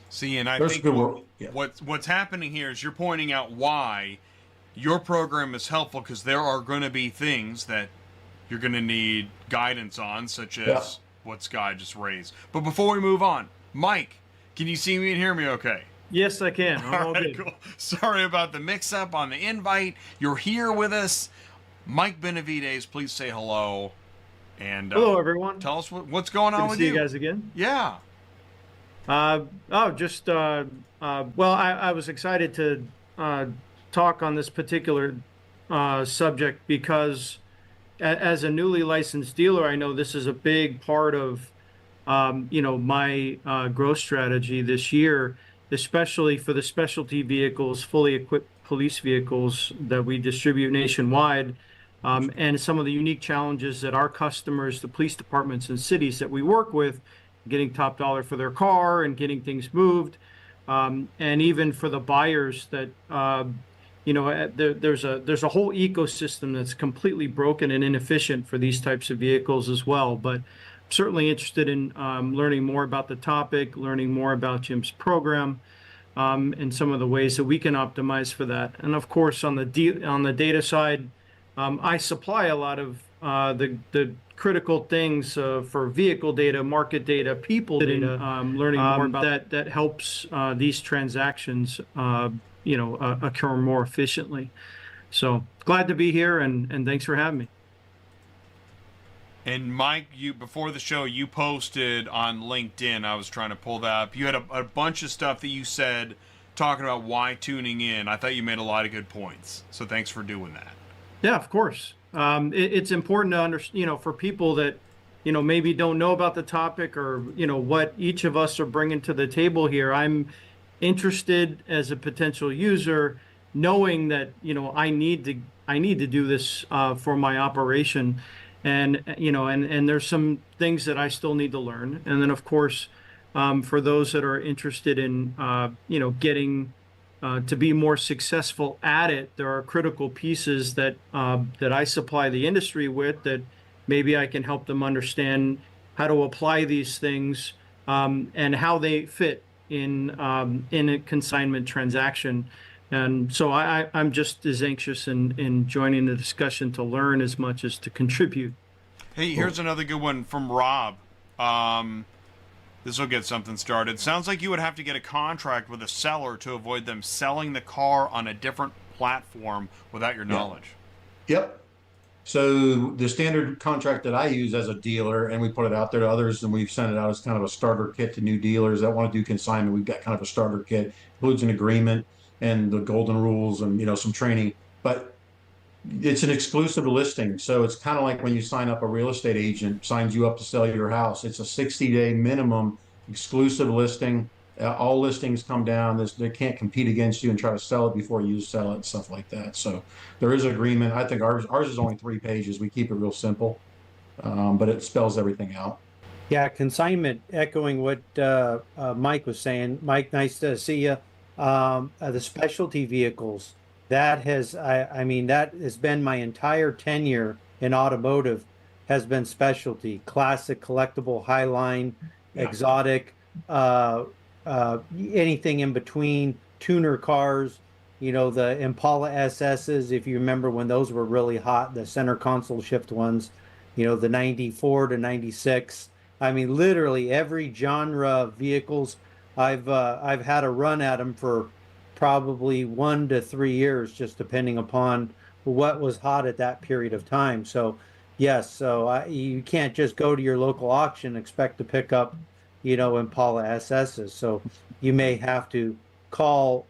See, and I There's think good work. Yeah. what's happening here is you're pointing out why your program is helpful, because there are going to be things that you're going to need guidance on, such as what Skye just raised. But before we move on, Mike, can you see me and hear me okay? Yes, I can. I'm all good. Cool. Sorry about the mix-up on the invite. You're here with us. Mike Benavides, please say hello. And Hello, everyone. Tell us what's going on Good to with see you guys again. Yeah. Well, I was excited to talk on this particular subject because as a newly licensed dealer, I know this is a big part of, my growth strategy this year, especially for the specialty vehicles, fully equipped police vehicles that we distribute nationwide, and some of the unique challenges that our customers, the police departments and cities that we work with, getting top dollar for their car and getting things moved. and even for the buyers that there's a whole ecosystem that's completely broken and inefficient for these types of vehicles as well. But I'm certainly interested in learning more about the topic, learning more about Jim's program, and some of the ways that we can optimize for that. And of course, on the data side, I supply a lot of the critical things for vehicle data, market data, people data, learning more about that helps these transactions occur more efficiently. So glad to be here, and thanks for having me. And Mike, you before the show, you posted on LinkedIn. I was trying to pull that up. You had a bunch of stuff that you said talking about why tuning in. I thought you made a lot of good points. So thanks for doing that. Yeah, of course. It's important to understand, for people that, maybe don't know about the topic or, what each of us are bringing to the table here. I'm interested as a potential user, knowing that, I need to do this for my operation. And, and there's some things that I still need to learn. And then, of course, for those that are interested in, getting to be more successful at it, there are critical pieces that I supply the industry with that maybe I can help them understand how to apply these things and how they fit in a consignment transaction. And so I'm just as anxious in joining the discussion to learn as much as to contribute. Hey, here's another good one from Rob. This will get something started. Sounds like you would have to get a contract with a seller to avoid them selling the car on a different platform without your knowledge. Yep. So the standard contract that I use as a dealer, and we put it out there to others, and we've sent it out as kind of a starter kit to new dealers that want to do consignment. We've got kind of a starter kit, includes an agreement and the golden rules and, some training, but it's an exclusive listing. So it's kind of like when you sign up, a real estate agent signs you up to sell your house. It's a 60-day minimum exclusive listing. All listings come down. They can't compete against you and try to sell it before you sell it and stuff like that. So there is agreement. I think ours is only 3 pages. We keep it real simple, but it spells everything out. Yeah, consignment, echoing what Mike was saying. Mike, nice to see you. The specialty vehicles, that has, that has been my entire tenure in automotive, has been specialty, classic, collectible, highline, exotic, anything in between, tuner cars, the Impala SSs, if you remember when those were really hot, the center console shift ones, the 94 to 96. Literally every genre of vehicles. I've had a run at them for probably 1 to 3 years, just depending upon what was hot at that period of time. So yes, you can't just go to your local auction and expect to pick up, Impala SSs. So you may have to call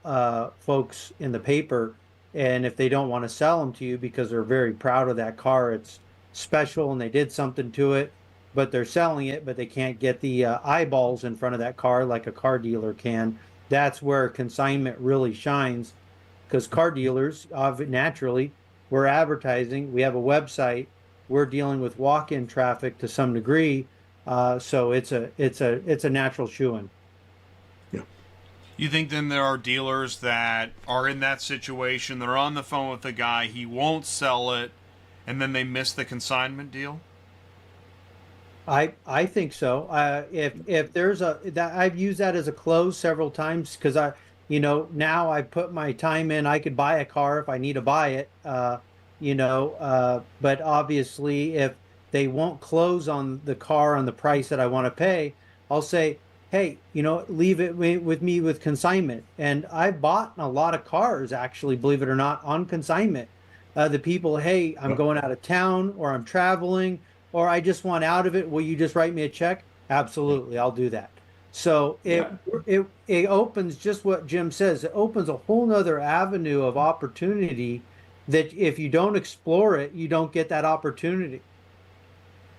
folks in the paper, and if they don't want to sell them to you because they're very proud of that car, it's special and they did something to it, but they're selling it, but they can't get the eyeballs in front of that car like a car dealer can. That's where consignment really shines, because car dealers, naturally, we're advertising, we have a website, we're dealing with walk-in traffic to some degree, so it's a natural shoe-in. Yeah. You think then there are dealers that are in that situation, they're on the phone with the guy, he won't sell it, and then they miss the consignment deal? I think so. If there's I've used that as a close several times, because now I put my time in. I could buy a car if I need to buy it, but obviously if they won't close on the car on the price that I want to pay, I'll say, hey, leave it with me with consignment. And I've bought a lot of cars, actually, believe it or not, on consignment. The people, hey, I'm going out of town, or I'm traveling, or I just want out of it. Will you just write me a check? Absolutely, I'll do that. So it opens, just what Jim says, it opens a whole nother avenue of opportunity that if you don't explore it, you don't get that opportunity.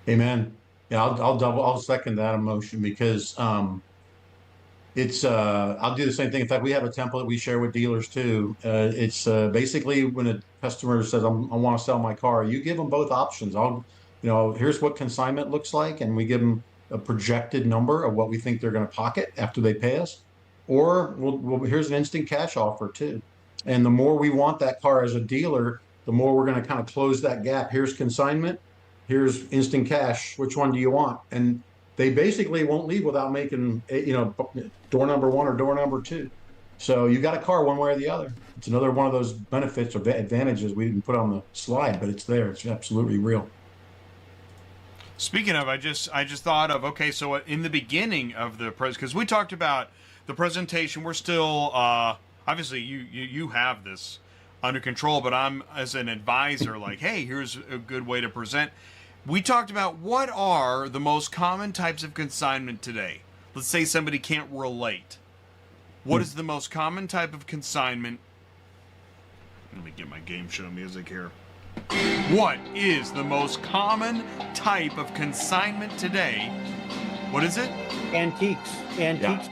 Amen. Yeah, I'll second that emotion, because it's I'll do the same thing. In fact, we have a template we share with dealers too. It's basically when a customer says, I want to sell my car, you give them both options. Here's what consignment looks like, and we give them a projected number of what we think they're going to pocket after they pay us. or here's an instant cash offer too. And the more we want that car as a dealer, the more we're going to kind of close that gap. Here's consignment, here's instant cash. Which one do you want? And they basically won't leave without making, door number one or door number two. So you got a car one way or the other. It's another one of those benefits or advantages we didn't put on the slide, but it's there. It's absolutely real. Speaking of, I just thought of, okay, so in the beginning of the because we talked about the presentation, we're still obviously you have this under control, but I'm as an advisor like, hey, here's a good way to present. We talked about what are the most common types of consignment today. Let's say somebody can't relate. What is the most common type of consignment? Let me get my game show music here. What is the most common type of consignment today? What is it? Antiques. Yeah.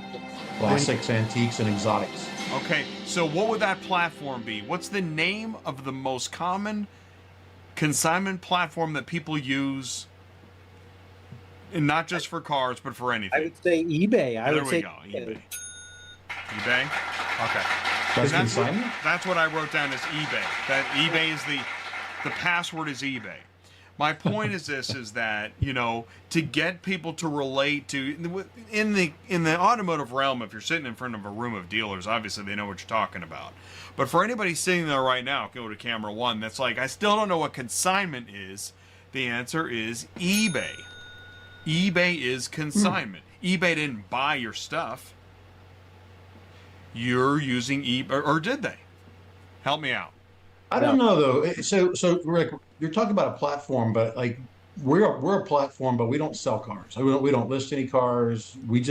Classics, antiques, and exotics. Okay, so what would that platform be? What's the name of the most common consignment platform that people use, and not just for cars, but for anything? I would say eBay. There we go, eBay. eBay? Okay. That's consignment? That's what I wrote down as eBay. That eBay is the password is eBay. My point is this, is that, to get people to relate to, in the automotive realm, if you're sitting in front of a room of dealers, obviously they know what you're talking about. But for anybody sitting there right now, go to camera one, that's like, I still don't know what consignment is. The answer is eBay. eBay is consignment. eBay didn't buy your stuff. You're using eBay, or did they? Help me out. I don't know though. So Rick, you're talking about a platform, but like we're a platform, but we don't sell cars. We don't list any cars. We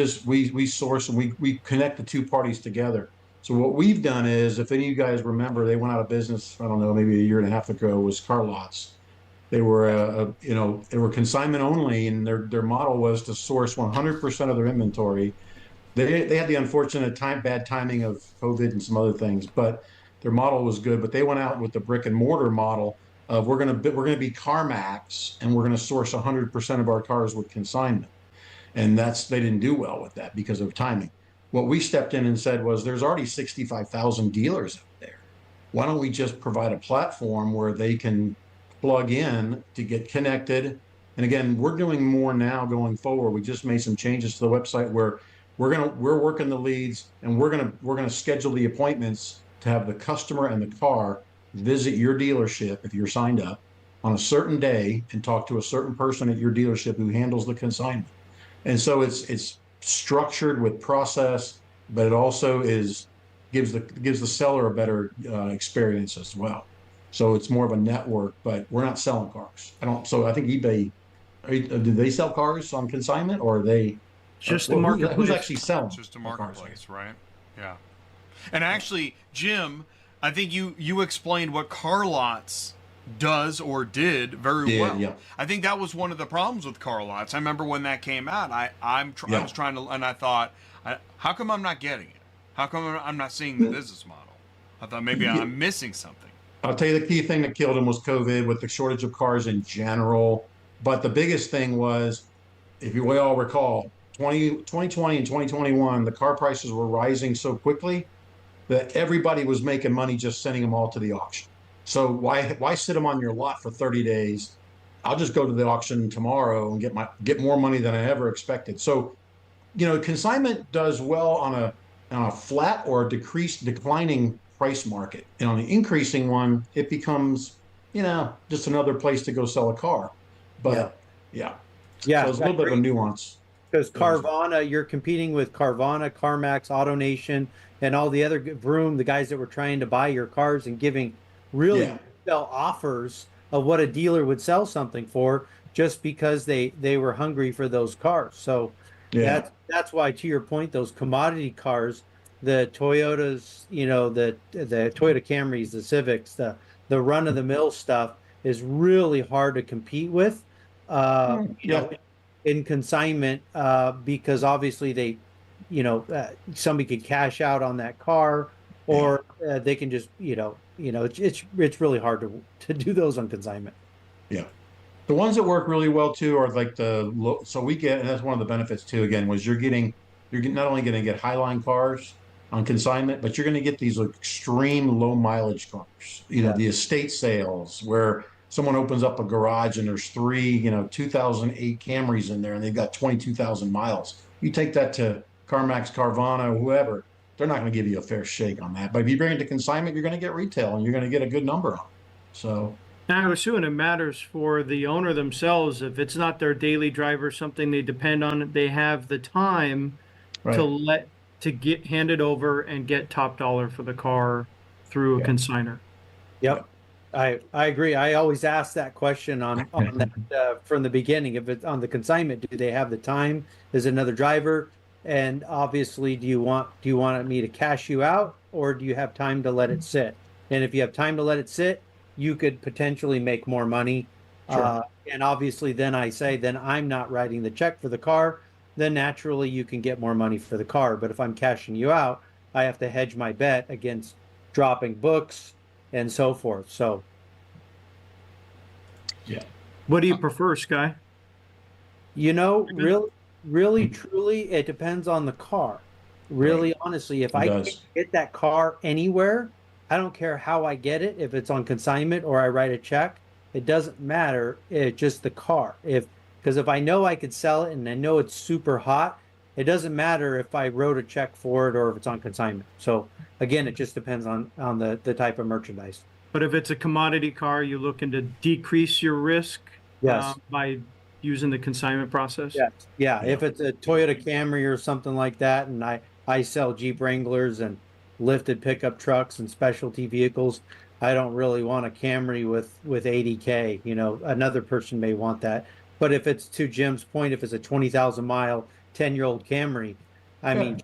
source and we connect the two parties together. So what we've done is, if any of you guys remember, they went out of business, I don't know, maybe a year and a half ago, was car lots. They were they were consignment only, and their model was to source 100% of their inventory. They had the unfortunate bad timing of COVID and some other things, but their model was good. But they went out with the brick and mortar model of we're going to be CarMax, and we're going to source 100% of our cars with consignment. And they didn't do well with that because of timing. What we stepped in and said was, there's already 65,000 dealers out there. Why don't we just provide a platform where they can plug in to get connected? And again, we're doing more now going forward. We just made some changes to the website where we're working the leads, and we're gonna schedule the appointments to have the customer and the car visit your dealership if you're signed up on a certain day and talk to a certain person at your dealership who handles the consignment. And so it's structured with process, but it also gives the seller a better experience as well. So it's more of a network, but we're not selling cars. So I think eBay, do they sell cars on consignment, or are they just the marketplace? Who's actually selling? It's just a marketplace, right? Yeah. And actually, Jim, I think you explained what Car Lots does or did very well. Yeah. I think that was one of the problems with Car Lots. I remember when that came out, I was trying to, and I thought, how come I'm not getting it? How come I'm not seeing the business model? I thought maybe I'm missing something. I'll tell you, the key thing that killed him was COVID, with the shortage of cars in general. But the biggest thing was, if we all recall, 2020 and 2021, the car prices were rising so quickly that everybody was making money just sending them all to the auction. So why sit them on your lot for 30 days? I'll just go to the auction tomorrow and get more money than I ever expected. So, consignment does well on a flat or a declining price market. And on the increasing one, it becomes, just another place to go sell a car. But yeah. So it's a little bit of a nuance. Because Carvana, you're competing with Carvana, CarMax, AutoNation, and all the other Vroom, the guys that were trying to buy your cars and giving really sell offers of what a dealer would sell something for, just because they were hungry for those cars. So that's why, to your point, those commodity cars, the Toyotas, the Toyota Camrys, the Civics, the run of the mill stuff is really hard to compete with. In consignment, because obviously they, somebody could cash out on that car, or they can just, it's really hard to do those on consignment. Yeah. The ones that work really well too are like so we get, and that's one of the benefits too, again, was you're getting you're not only going to get highline cars on consignment, but you're going to get these extreme low mileage cars. The estate sales where someone opens up a garage and there's three, 2008 Camrys in there and they've got 22,000 miles. You take that to CarMax, Carvana, whoever, they're not going to give you a fair shake on that. But if you bring it to consignment, you're going to get retail and you're going to get a good number on it. So I would assume it matters for the owner themselves. If it's not their daily driver, something they depend on, they have the time to get handed over and get top dollar for the car through a consignor. Yep. I agree. I always ask that question on that from the beginning. If it's on the consignment, do they have the time? Is it another driver? And obviously, do you want me to cash you out, or do you have time to let it sit? And if you have time to let it sit, you could potentially make more money. Sure. And obviously, then I say, then I'm not writing the check for the car. Then naturally, you can get more money for the car. But if I'm cashing you out, I have to hedge my bet against dropping books and so forth. So, yeah. What do you prefer, Skye? Really, truly, it depends on the car. Really, honestly, if I can't get that car anywhere, I don't care how I get it. If it's on consignment or I write a check, it doesn't matter. It's just the car. Because if I know I could sell it and I know it's super hot, it doesn't matter if I wrote a check for it or if it's on consignment. So again, it just depends on the type of merchandise. But if it's a commodity car, you're looking to decrease your risk by using the consignment process? Yes. Yeah. If it's a Toyota Camry or something like that, and I sell Jeep Wranglers and lifted pickup trucks and specialty vehicles, I don't really want a Camry with 80K. Another person may want that. But if it's, to Jim's point, if it's a 20,000 mile, 10-year-old Camry, I mean,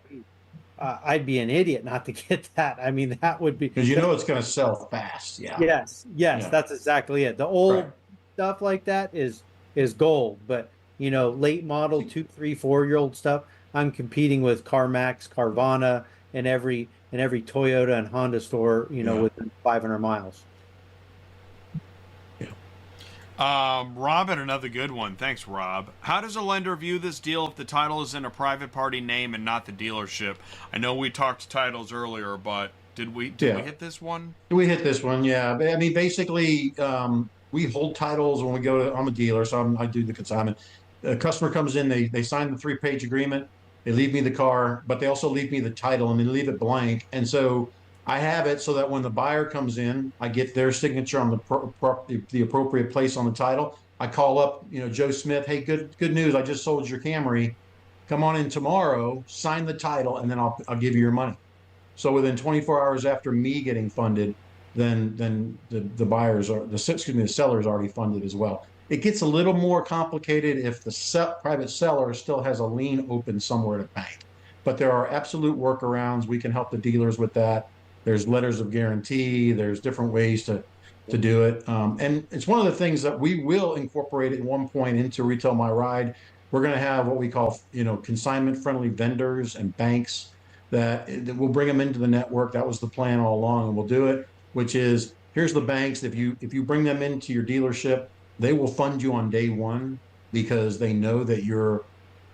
I'd be an idiot not to get that. I mean, that would be, because it's going to sell fast. Yeah. Yes, that's exactly it. The old stuff like that is gold, but late model 2, 3, 4-year-old stuff, I'm competing with CarMax, Carvana, and every Toyota and Honda store, within 500 miles. Rob had another good one. Thanks, Rob. How does a lender view this deal if the title is in a private party name and not the dealership? I know we talked titles earlier, but did we hit this one? We hit this one, yeah. I mean, basically, we hold titles when we go to, I'm a dealer, so I do the consignment. The customer comes in, they sign the 3-page agreement, they leave me the car, but they also leave me the title and they leave it blank. And so I have it so that when the buyer comes in, I get their signature on the appropriate place on the title. I call up, Joe Smith, hey, good news, I just sold your Camry. Come on in tomorrow, sign the title, and then I'll give you your money. So within 24 hours after me getting funded, then the seller's already funded as well. It gets a little more complicated if the private seller still has a lien open somewhere at a bank. But there are absolute workarounds. We can help the dealers with that. There's letters of guarantee. There's different ways to do it. And it's one of the things that we will incorporate at one point into Retail My Ride. We're going to have what we call, consignment-friendly vendors and banks that we'll bring them into the network. That was the plan all along, and we'll do it, which is, here's the banks. If you bring them into your dealership, they will fund you on day one because they know that you're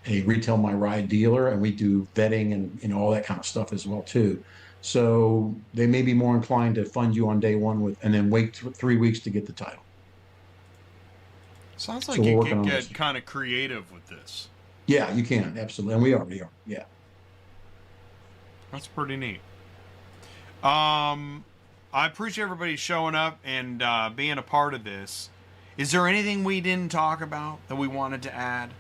a Retail My Ride dealer, and we do vetting and all that kind of stuff as well too. So they may be more inclined to fund you on day one and then wait 3 weeks to get the title. Sounds like you can get kind of creative with this. Yeah, you can, absolutely. And we are, yeah. That's pretty neat. I appreciate everybody showing up and being a part of this. Is there anything we didn't talk about that we wanted to add?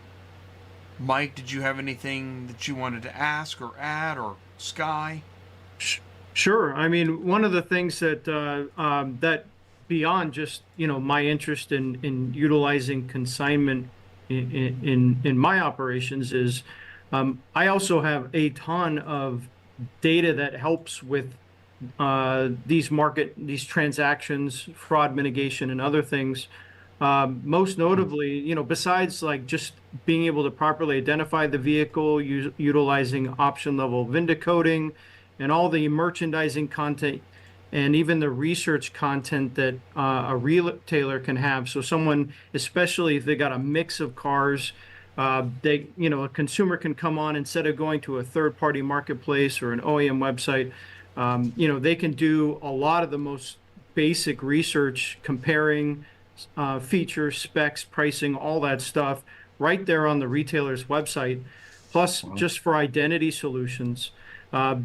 Mike, did you have anything that you wanted to ask or add, or Skye? Sure. I mean, one of the things that that beyond just my interest in utilizing consignment in my operations is I also have a ton of data that helps with these transactions, fraud mitigation, and other things. Most notably, besides like just being able to properly identify the vehicle, utilizing option level VIN decoding, and all the merchandising content, and even the research content that a retailer can have. So someone, especially if they got a mix of cars, a consumer can come on instead of going to a third-party marketplace or an OEM website. They can do a lot of the most basic research, comparing features, specs, pricing, all that stuff right there on the retailer's website. Plus, just for identity solutions, so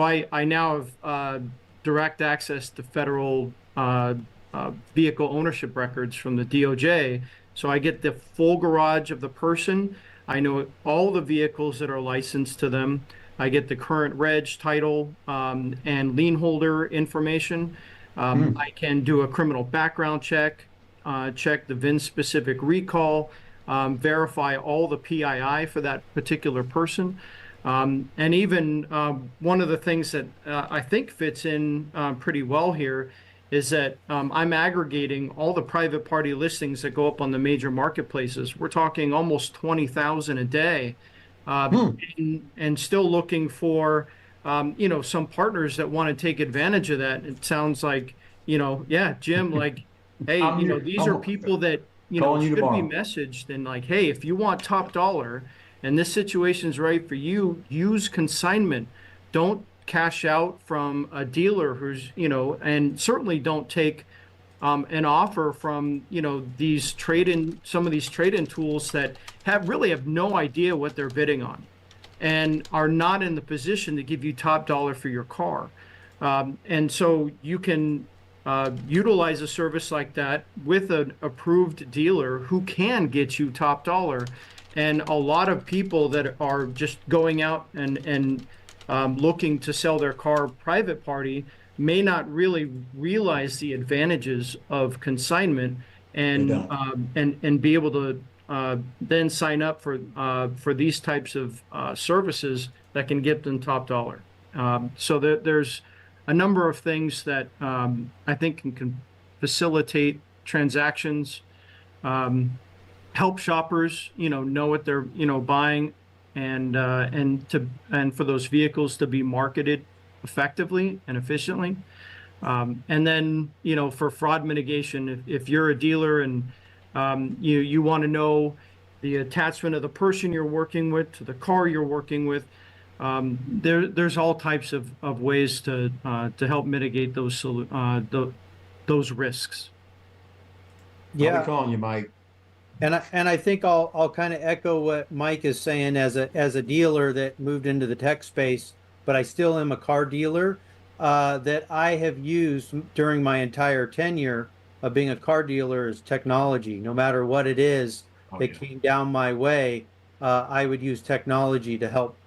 I now have direct access to federal vehicle ownership records from the DOJ. So I get the full garage of the person. I know all the vehicles that are licensed to them. I get the current reg, title, and lien holder information. I can do a criminal background check, check the VIN-specific recall, verify all the PII for that particular person. And even one of the things that I think fits in pretty well here is that I'm aggregating all the private party listings that go up on the major marketplaces. We're talking almost 20,000 a day, and still looking for some partners that want to take advantage of that. It sounds like yeah, Jim, like, hey, these are people that should be messaged and like, hey, if you want top dollar and this situation's right for you, use consignment. Don't cash out from a dealer who's, and certainly don't take an offer from, some of these trade-in tools that really have no idea what they're bidding on and are not in the position to give you top dollar for your car. And so you can utilize a service like that with an approved dealer who can get you top dollar. And a lot of people that are just going out and looking to sell their car private party may not really realize the advantages of consignment and be able to then sign up for these types of services that can get them top dollar. So there's a number of things that I think can facilitate transactions, help shoppers, know what they're, buying, and for those vehicles to be marketed effectively and efficiently. And then, for fraud mitigation, if you're a dealer and you want to know the attachment of the person you're working with to the car you're working with, there's all types of ways to help mitigate those risks. Yeah, I'll be calling you, Mike. And I think I'll kind of echo what Mike is saying as a dealer that moved into the tech space, but I still am a car dealer that I have used during my entire tenure of being a car dealer is technology. No matter what it is that came down my way, I would use technology to help,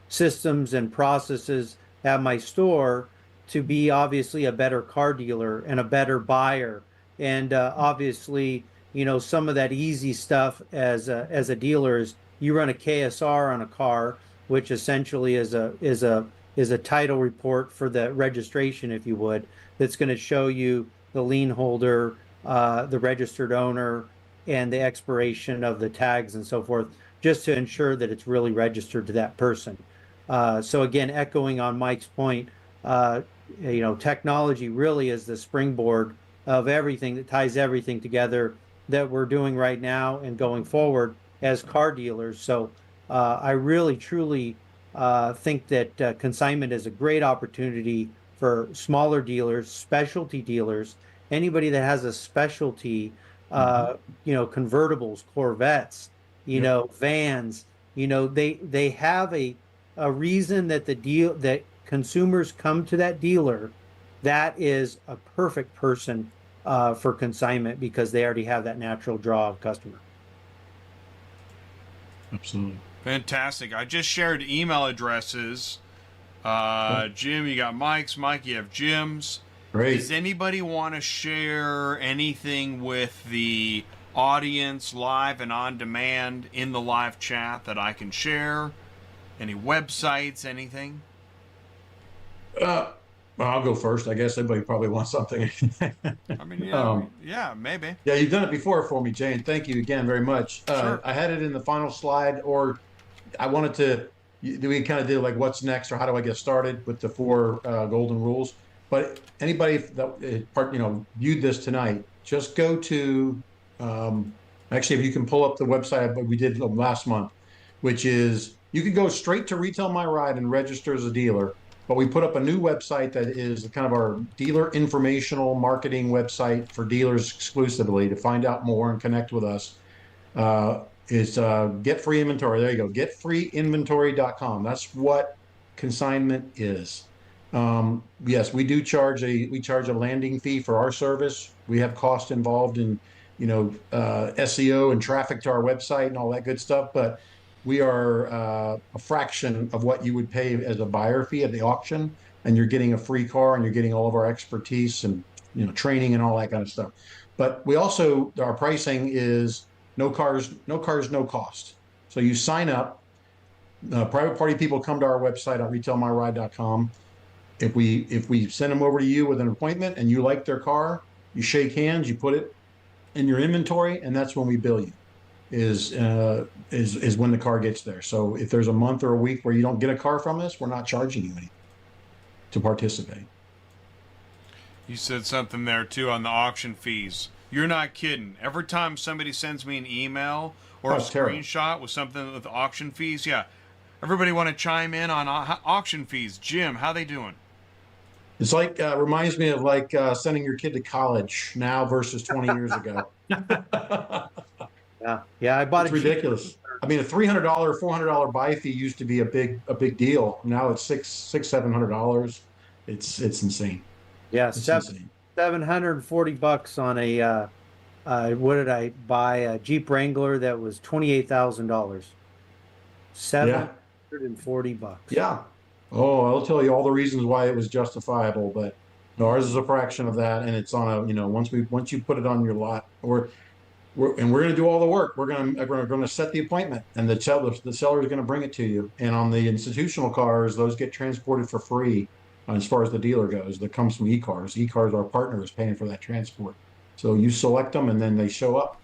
systems and processes at my store to be obviously a better car dealer and a better buyer. And obviously, some of that easy stuff as a dealer is you run a KSR on a car, which essentially is a title report for the registration, if you would, that's going to show you the lien holder, the registered owner, and the expiration of the tags and so forth, just to ensure that it's really registered to that person. So again, echoing on Mike's point, technology really is the springboard of everything that ties everything together that we're doing right now and going forward as car dealers. So I really, truly think that consignment is a great opportunity for smaller dealers, specialty dealers, anybody that has a specialty, convertibles, Corvettes, vans, they have a reason that that consumers come to that dealer. That is a perfect person for consignment because they already have that natural draw of customer. Absolutely. Fantastic. I just shared email addresses. Jim, you got Mike's. Mike, you have Jim's. Great. Does anybody want to share anything with the audience live and on demand in the live chat that I can share? Any websites, anything? Well, I'll go first. I guess everybody probably wants something. I mean, yeah, maybe. Yeah, you've done it before for me, Jay, and thank you again very much. Sure. I had it in the final slide, or I wanted to, we kind of did like what's next or how do I get started with the 4 golden rules. But anybody that viewed this tonight, just go to, Actually, if you can pull up the website, but we did last month, which is you can go straight to Retail My Ride and register as a dealer. But we put up a new website that is kind of our dealer informational marketing website for dealers exclusively to find out more and connect with us. Is Get Free Inventory. There you go. GetFreeInventory.com. That's what consignment is. Yes, we charge a landing fee for our service. We have cost involved in, SEO and traffic to our website and all that good stuff. But we are a fraction of what you would pay as a buyer fee at the auction, and you're getting a free car and you're getting all of our expertise and training and all that kind of stuff. But we also our pricing is no cars, no cost. So you sign up. Private party people come to our website at retailmyride.com. If we send them over to you with an appointment and you like their car, you shake hands, you put it in your inventory, and that's when we bill you. Is when the car gets there. So if there's a month or a week where you don't get a car from us, we're not charging you anything to participate. You said something there too on the auction fees. You're not kidding. Every time somebody sends me an email or a screenshot with something with auction fees, yeah, everybody want to chime in on auction fees. Jim, how they doing? It's like reminds me of like sending your kid to college now versus 20 years ago. Yeah, I bought it's ridiculous. I mean, a $300, $400 buy fee used to be a big deal. Now it's $700. It's insane. Yeah, it's insane. $740 on a what did I buy? A Jeep Wrangler that was $28,000. $740. Yeah. Oh, I'll tell you all the reasons why it was justifiable, but ours is a fraction of that, and it's on a once you put it on your lot, we're going to do all the work. We're going to set the appointment, and the seller is going to bring it to you. And on the institutional cars, those get transported for free. As far as the dealer goes, that comes from eCars. eCars, our partner, is paying for that transport. So you select them, and then they show up.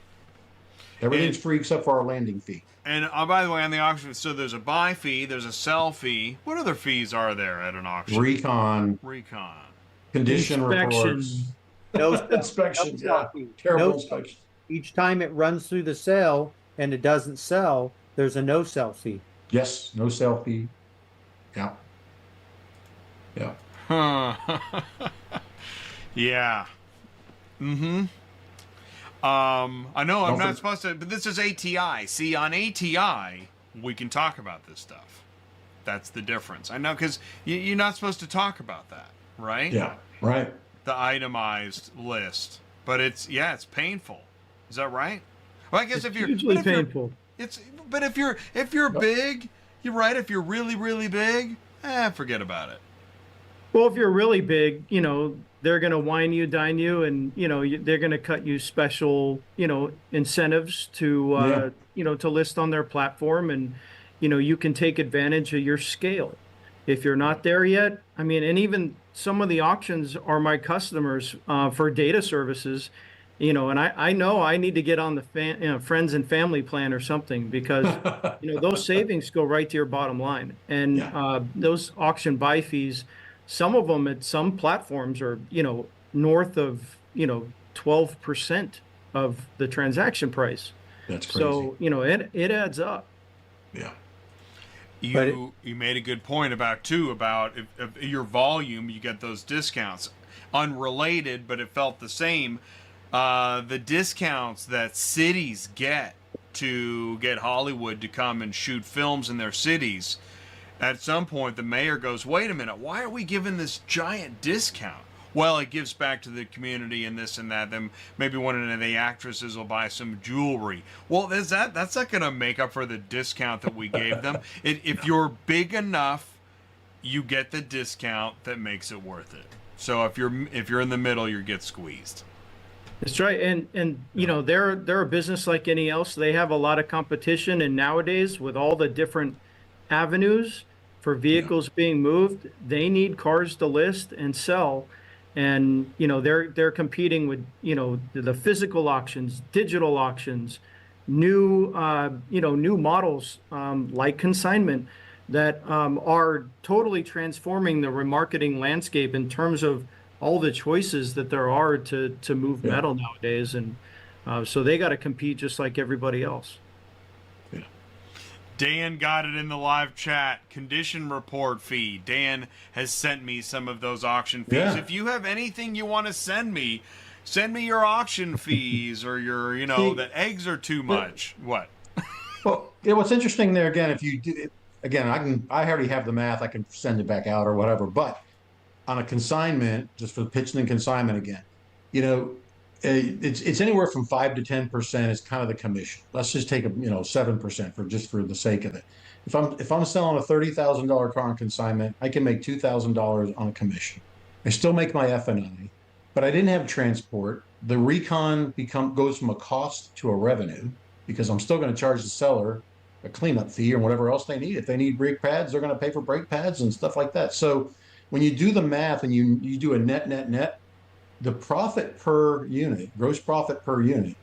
Everything's free except for our landing fee. And by the way, on the auction, so there's a buy fee, there's a sell fee. What other fees are there at an auction? Recon. Condition reports. No inspections. Yeah. Terrible inspections. Each time it runs through the sale and it doesn't sell, there's a no sell fee. Yes, no sell fee. Yeah. Yeah. Yeah. Mm-hmm. I know I'm not supposed to, but this is ATI. See, on ATI, we can talk about this stuff. That's the difference. I know, because you're not supposed to talk about that, right? Yeah, right. The itemized list. But it's painful. Is that right? Well, I guess if you're hugely painful. But if you're big, you're right. If you're really, really big, forget about it. Well, if you're really big, they're going to wine you, dine you, and they're going to cut you special, incentives to to list on their platform, and you can take advantage of your scale. If you're not there yet, I mean, and even some of the auctions are my customers for data services. And I know I need to get on the friends and family plan or something, because those savings go right to your bottom line. And those auction buy fees, some of them at some platforms are north of 12% of the transaction price. That's crazy. So it adds up. Yeah. You made a good point about if your volume, you get those discounts. Unrelated, but it felt the same. The discounts that cities get to get Hollywood to come and shoot films in their cities, at some point the mayor goes, wait a minute, why are we giving this giant discount? Well, it gives back to the community and this and that. Then maybe one of the actresses will buy some jewelry. Well, that's not going to make up for the discount that we gave them. If you're big enough, you get the discount that makes it worth it. So if you're in the middle, you get squeezed. That's right. And they're a business like any else. They have a lot of competition, and nowadays with all the different avenues for vehicles being moved, they need cars to list and sell. And they're competing with the physical auctions, digital auctions, new models like consignment that are totally transforming the remarketing landscape in terms of all the choices that there are to move metal nowadays. And So they got to compete just like everybody else. Dan got it in the live chat. Condition report fee. Dan has sent me some of those auction fees. Yeah. If you have anything you want to send me your auction fees or your, See, that eggs are too much. What? Well, what's interesting there again, if you do it, again, I already have the math. I can send it back out or whatever. But on a consignment, just for the pitching and consignment again, it's anywhere from 5 to 10% is kind of the commission. Let's just take 7% for the sake of it. If I'm selling a $30,000 car on consignment, I can make $2,000 on a commission. I still make my F&I, but I didn't have transport. The recon goes from a cost to a revenue because I'm still going to charge the seller a cleanup fee or whatever else they need. If they need brake pads, they're going to pay for brake pads and stuff like that. So when you do the math and you do a net, the profit per unit, gross profit per unit,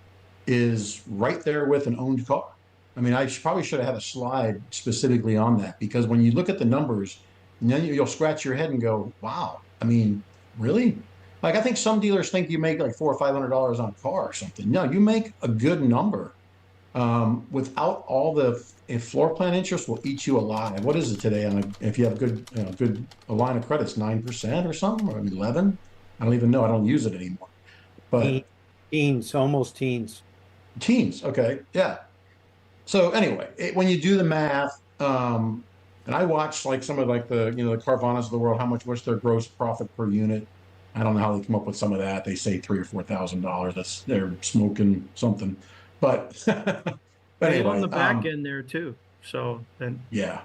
is right there with an owned car. I mean, probably should have had a slide specifically on that, because when you look at the numbers, and then you'll scratch your head and go, wow, I mean, really? Like, I think some dealers think you make like $400 or $500 on a car or something. No, you make a good number. Without all the floor plan interest will eat you alive. What is it today? If you have a line of credit's 9% or something, or 11. I don't even know. I don't use it anymore. But teens, almost teens. Teens, okay, yeah. So anyway, when you do the math, and I watch like some of like the the Carvanas of the world, what's their gross profit per unit? I don't know how they come up with some of that. They say $3,000 or $4,000. They're smoking something, but anyway, on the back end there too. So then yeah.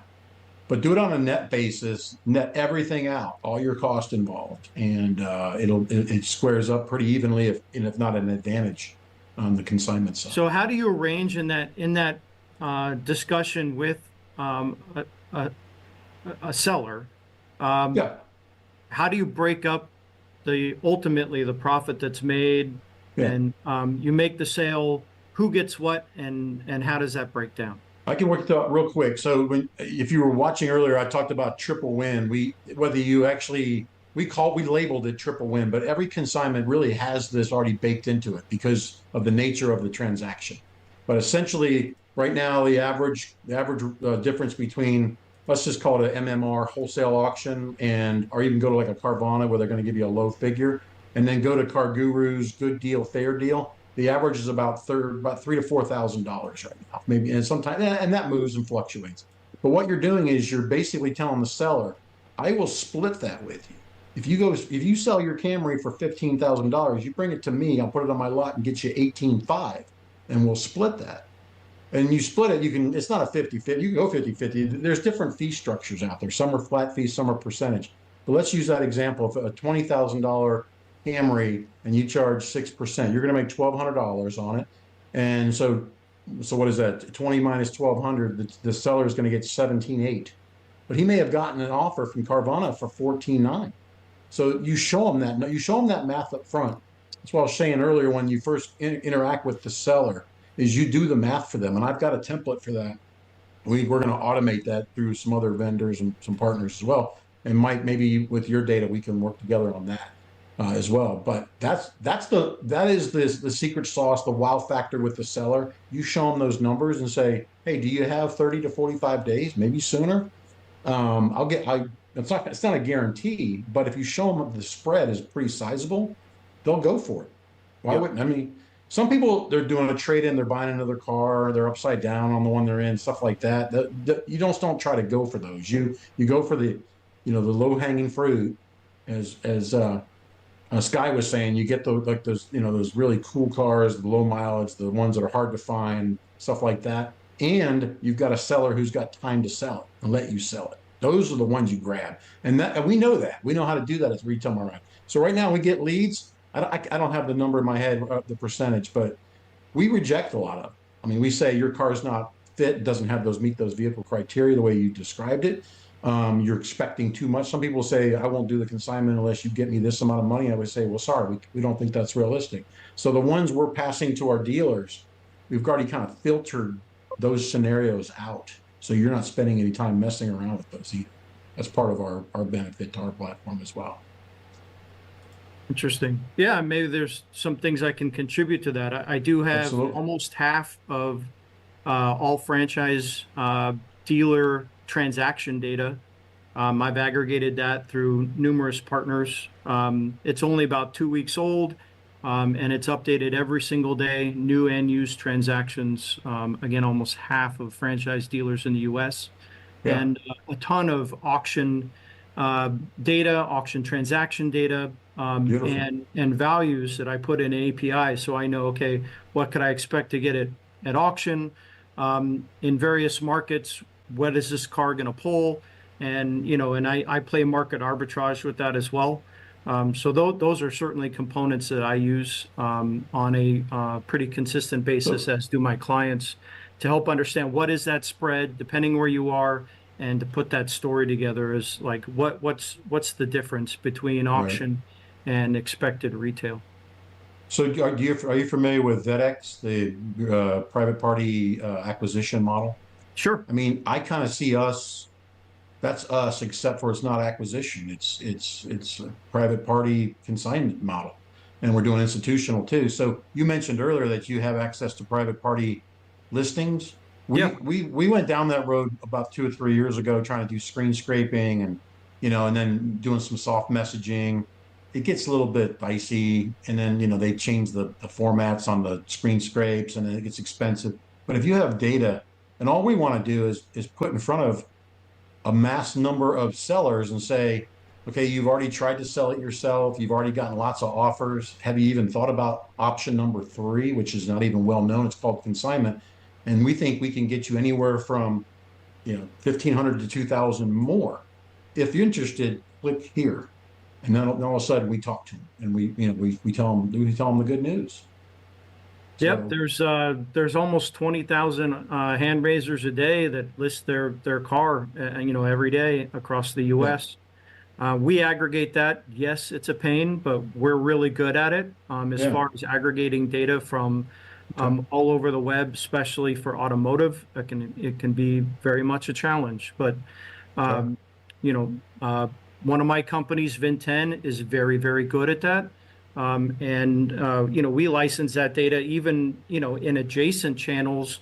But do it on a net basis, net everything out, all your cost involved, and it squares up pretty evenly, if not an advantage on the consignment side. So how do you arrange in that discussion with a seller? Yeah. How do you break up ultimately the profit that's made, and you make the sale? Who gets what, and how does that break down? I can work it out real quick. So if you were watching earlier, I talked about triple win. We labeled it triple win, but every consignment really has this already baked into it because of the nature of the transaction. But essentially, right now, the average difference between, let's just call it an MMR wholesale auction, or even go to like a Carvana where they're going to give you a low figure, and then go to Car Guru's good deal, fair deal. The average is about $3,000 to $4,000 right now, maybe, and sometimes, and that moves and fluctuates. But what you're doing is you're basically telling the seller, I will split that with you. If you sell your Camry for $15,000, you bring it to me, I'll put it on my lot and get you $18,500, and we'll split that. And you split it, it's not a 50-50, you can go 50-50. There's different fee structures out there. Some are flat fees, some are percentage. But let's use that example of a $20,000 Camry and you charge 6%, you're going to make $1,200 on it. And so what is that? 20 minus 1,200, the seller is going to get 17,800. But he may have gotten an offer from Carvana for 14,900. So you show them that math up front. That's what I was saying earlier, when you first interact with the seller, is you do the math for them. And I've got a template for that. We're going to automate that through some other vendors and some partners as well. And Mike, maybe with your data, we can work together on that. As well, but that is the secret sauce, the wow factor with the seller. You show them those numbers and say, hey, do you have 30 to 45 days, maybe sooner? It's not a guarantee, but if you show them that the spread is pretty sizable, they'll go for it. Why wouldn't? I mean, some people, they're doing a trade-in, they're buying another car, they're upside down on the one they're in, stuff like that. You don't try to go for those. You go for the low-hanging fruit, as Skye was saying. You get those really cool cars, the low mileage, the ones that are hard to find, stuff like that. And you've got a seller who's got time to sell it and let you sell it. Those are the ones you grab. And we know that. We know how to do that as Retail Market. So right now we get leads. I don't have the number in my head, the percentage, but we reject a lot of them. I mean, we say your car's not fit, doesn't meet those vehicle criteria the way you described it. You're expecting too much. Some people say, I won't do the consignment unless you get me this amount of money. I would say, well, sorry, we don't think that's realistic. So the ones we're passing to our dealers, we've already kind of filtered those scenarios out. So you're not spending any time messing around with those either. That's part of our benefit to our platform as well. Interesting. Yeah, maybe there's some things I can contribute to that. I do have Absolutely. almost half of all franchise dealer transaction data. I've aggregated that through numerous partners. It's only about 2 weeks old, and it's updated every single day, new and used transactions. Again, almost half of franchise dealers in the US, Yeah. and a ton of auction data, auction transaction data, Beautiful. and values that I put in an API, so I know, okay, what could I expect to get at auction in various markets? What is this car going to pull? And and I play market arbitrage with that as well. So those are certainly components that I use on a pretty consistent basis, So, as do my clients, to help understand what is that spread, depending where you are, and to put that story together is like what's the difference between right. auction and expected retail. So are you familiar with VEDX, the private party acquisition model? Sure. I mean, I kind of see us, that's us, except for it's not acquisition. It's a private party consignment model. And we're doing institutional too. So you mentioned earlier that you have access to private party listings. Yeah. We went down that road about 2 or 3 years ago, trying to do screen scraping and and then doing some soft messaging. It gets a little bit dicey, and then they change the formats on the screen scrapes, and then it gets expensive. But if you have data, and all we want to do is put in front of a mass number of sellers and say, okay, you've already tried to sell it yourself. You've already gotten lots of offers. Have you even thought about option number 3, which is not even well known? It's called consignment. And we think we can get you anywhere from, 1,500 to 2,000 more. If you're interested, click here. And then all of a sudden we talk to them and we tell them the good news. Yep, So there's almost 20,000 hand raisers a day that list their car, every day across the yeah, U.S. We aggregate that. Yes, it's a pain, but we're really good at it. As yeah, far as aggregating data from okay, all over the web, especially for automotive, it can be very much a challenge. But okay, um, you know, one of my companies, Vin10, is very, very good at that. And we license that data even in adjacent channels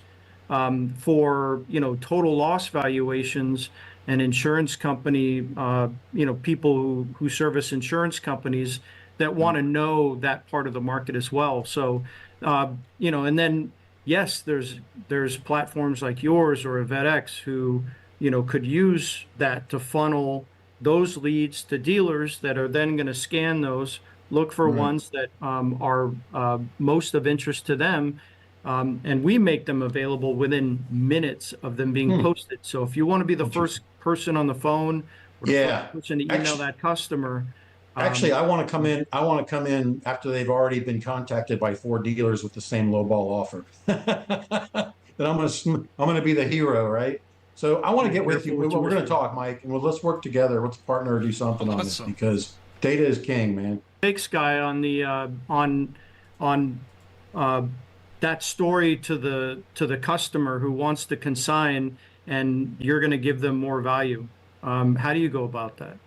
for total loss valuations and insurance company people who service insurance companies that want to know that part of the market as well. So and then yes, there's platforms like yours or VetX who could use that to funnel those leads to dealers that are then going to scan those, look for right, ones that are most of interest to them, and we make them available within minutes of them being hmm, posted. So if you want to be the first interesting. person on the phone or the first Yeah, person to email actually, that customer, actually, um, I want to come in. I want to come in after they've already been contacted by 4 dealers with the same lowball offer. Then I'm gonna be the hero, right? So I want to be get with you. careful We're what you going wish to for. talk, Mike, and let's work together. Let's partner or do something on this Awesome. because data is king, man. Take Skye on the on uh, that story to the customer who wants to consign, and you're going to give them more value. How do you go about that?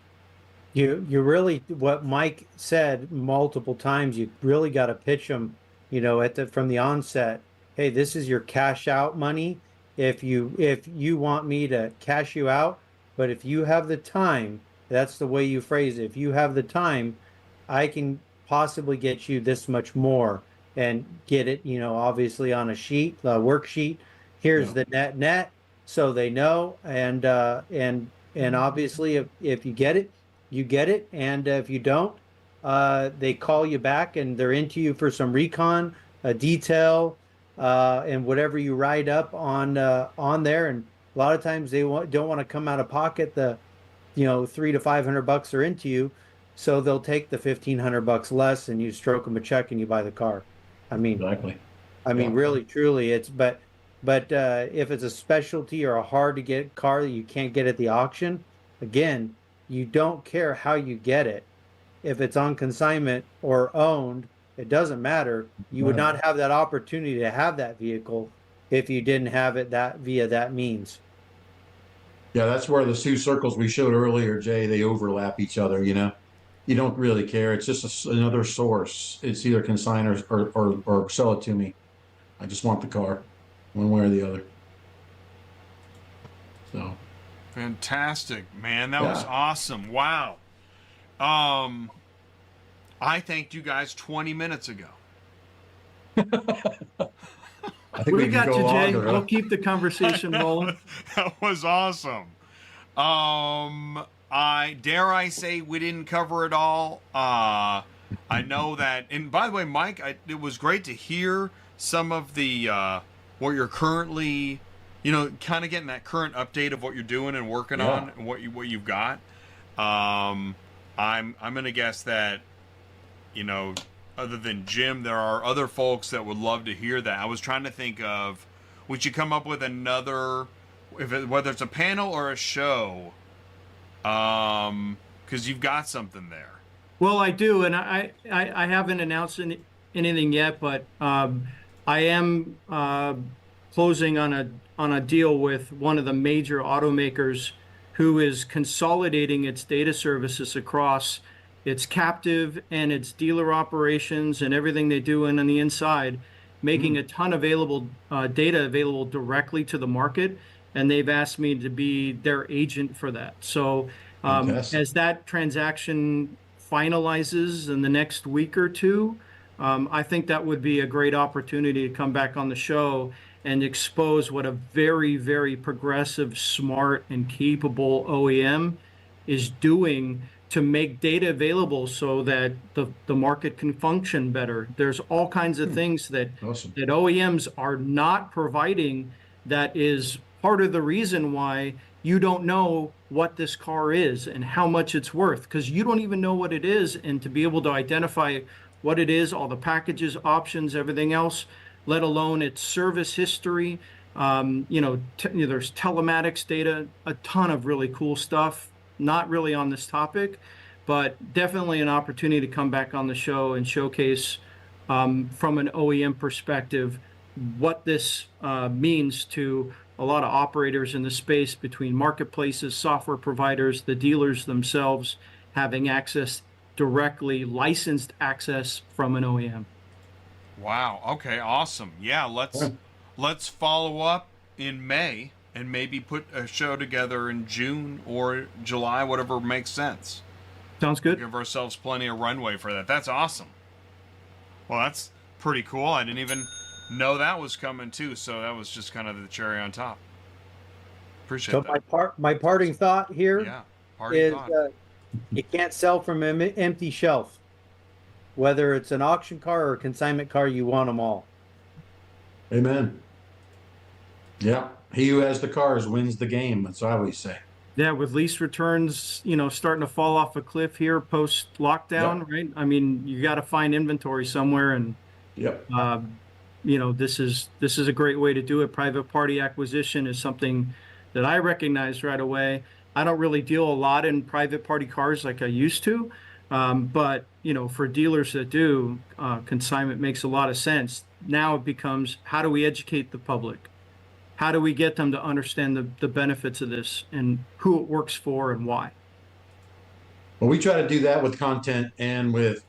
You really, what Mike said multiple times, you really got to pitch them, from the onset. Hey, this is your cash out money. If you want me to cash you out, but if you have the time, that's the way you phrase it. If you have the time, I can possibly get you this much more and get it, obviously on a sheet, a worksheet. Here's Yeah, the net, so they know. And obviously, if you get it, you get it. And if you don't, they call you back and they're into you for some recon, a detail, and whatever you write up on there. And a lot of times they don't want to come out of pocket the, $300 to $500 are into you, so they'll take the $1,500 less, and you stroke them a check and you buy the car. I mean, exactly. I mean, Yeah, really, truly, but if it's a specialty or a hard to get car that you can't get at the auction, again, you don't care how you get it. If it's on consignment or owned, it doesn't matter. You would right. not have that opportunity to have that vehicle if you didn't have it that via that means. Yeah, that's where the 2 circles we showed earlier, Jay, they overlap each other. you don't really care. It's just another source. It's either consign or sell it to me. I just want the car, one way or the other. So Fantastic, man. That was yeah. awesome. Wow. I thanked you guys 20 minutes ago. I think We can got go you, Jay. longer, huh? We'll keep the conversation rolling. That was awesome. I dare I say we didn't cover it all. I know that, and by the way, Mike, it was great to hear some of the what you're currently, kind of getting that current update of what you're doing and working on and what you've got. I'm gonna guess that, other than Jim, there are other folks that would love to hear that. I was trying to think of, would you come up with another, whether it's a panel or a show, because you've got something there. Well, I do, and I haven't announced anything yet, but I am closing on a deal with one of the major automakers who is consolidating its data services across its captive and its dealer operations and everything they do on the inside, making a ton of data available directly to the market. And they've asked me to be their agent for that. So as that transaction finalizes in the next week or two, I think that would be a great opportunity to come back on the show and expose what a very, very progressive, smart, and capable OEM is doing to make data available so that the market can function better. There's all kinds of things that that OEMs are not providing that is part of the reason why you don't know what this car is and how much it's worth, because you don't even know what it is. And to be able to identify what it is, all the packages, options, everything else, let alone its service history, there's telematics data, a ton of really cool stuff. Not really on this topic, but definitely an opportunity to come back on the show and showcase from an OEM perspective what this means to a lot of operators in the space, between marketplaces, software providers, the dealers themselves, having access directly, licensed access from an OEM. Wow. Okay. Awesome. Yeah. Let's follow up in May and maybe put a show together in June or July, whatever makes sense. Sounds good. Give ourselves plenty of runway for that. That's awesome. Well, that's pretty cool. I didn't even know that was coming too, so that was just kind of the cherry on top. Appreciate that. So my parting thought here is you can't sell from an empty shelf. Whether it's an auction car or a consignment car, you want them all. Amen. Yeah. He who has the cars wins the game. That's what I always say. Yeah, with lease returns, starting to fall off a cliff here post lockdown, right? I mean, you got to find inventory somewhere, and this is a great way to do it. Private party acquisition is something that I recognize right away. I don't really deal a lot in private party cars like I used to, but for dealers that do, consignment makes a lot of sense. Now it becomes, how do we educate the public? How do we get them to understand the benefits of this and who it works for and why? Well, we try to do that with content and with,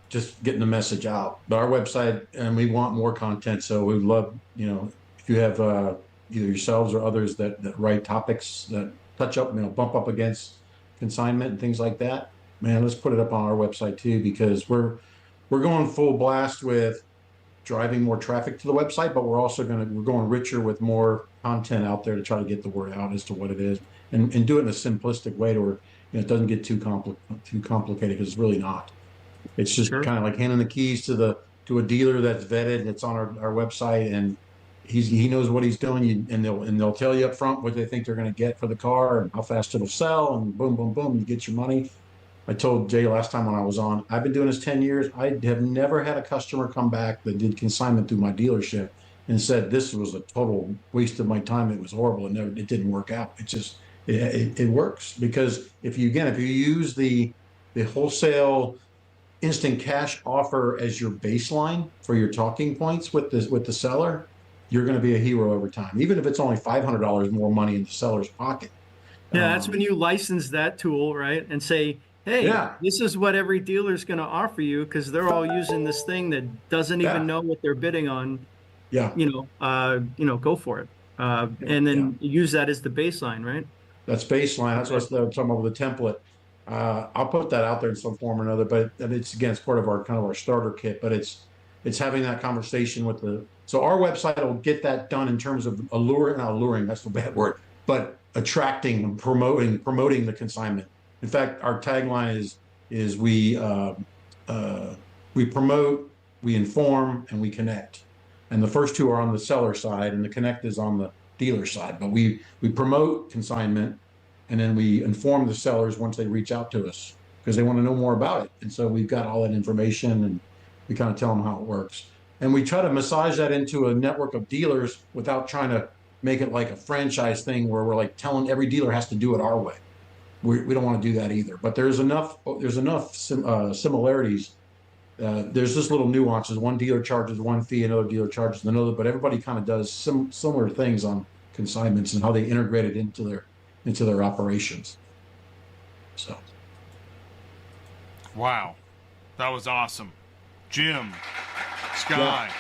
just getting the message out. But our website, and we want more content. So we love, if you have either yourselves or others that write topics that touch up, bump up against consignment and things like that, man, let's put it up on our website too, because we're going full blast with driving more traffic to the website, but we're also we're going richer with more content out there to try to get the word out as to what it is, and do it in a simplistic way to where it doesn't get too complicated, because it's really not. It's just kind of like handing the keys to a dealer that's vetted, that's on our website, and he knows what he's doing, and they'll tell you up front what they think they're going to get for the car and how fast it'll sell, and boom, boom, boom, you get your money. I told Jay last time when I was on, I've been doing this 10 years. I have never had a customer come back that did consignment through my dealership and said, this was a total waste of my time. It was horrible. It didn't work out. It just, it works, because if you use the wholesale instant cash offer as your baseline for your talking points with the seller, you're going to be a hero over time, even if it's only $500 more money in the seller's pocket. Yeah, that's when you license that tool, right? And say, hey, Yeah. this is what every dealer's going to offer you because they're all using this thing that doesn't Yeah. even know what they're bidding on. Yeah. Go for it. And Yeah. then use that as the baseline, right? That's baseline. That's what's the talking about with the template. I'll put that out there in some form or another, but and it's again, it's part of our kind of our starter kit, but it's having that conversation with the, so our website will get that done in terms of not alluring, that's a bad word, but attracting and promoting the consignment. In fact, our tagline is we promote, we inform, and we connect. And the first two are on the seller side, and the connect is on the dealer side. But we promote consignment, and then we inform the sellers once they reach out to us because they want to know more about it. And so we've got all that information, and we kind of tell them how it works. And we try to massage that into a network of dealers without trying to make it like a franchise thing where we're like telling every dealer has to do it our way. We don't want to do that either. But there's enough similarities. There's just little nuances. One dealer charges one fee, another dealer charges another, but everybody kind of does similar things on consignments and how they integrate it into their operations. So, Wow, that was awesome. Jim, Skye, Yeah.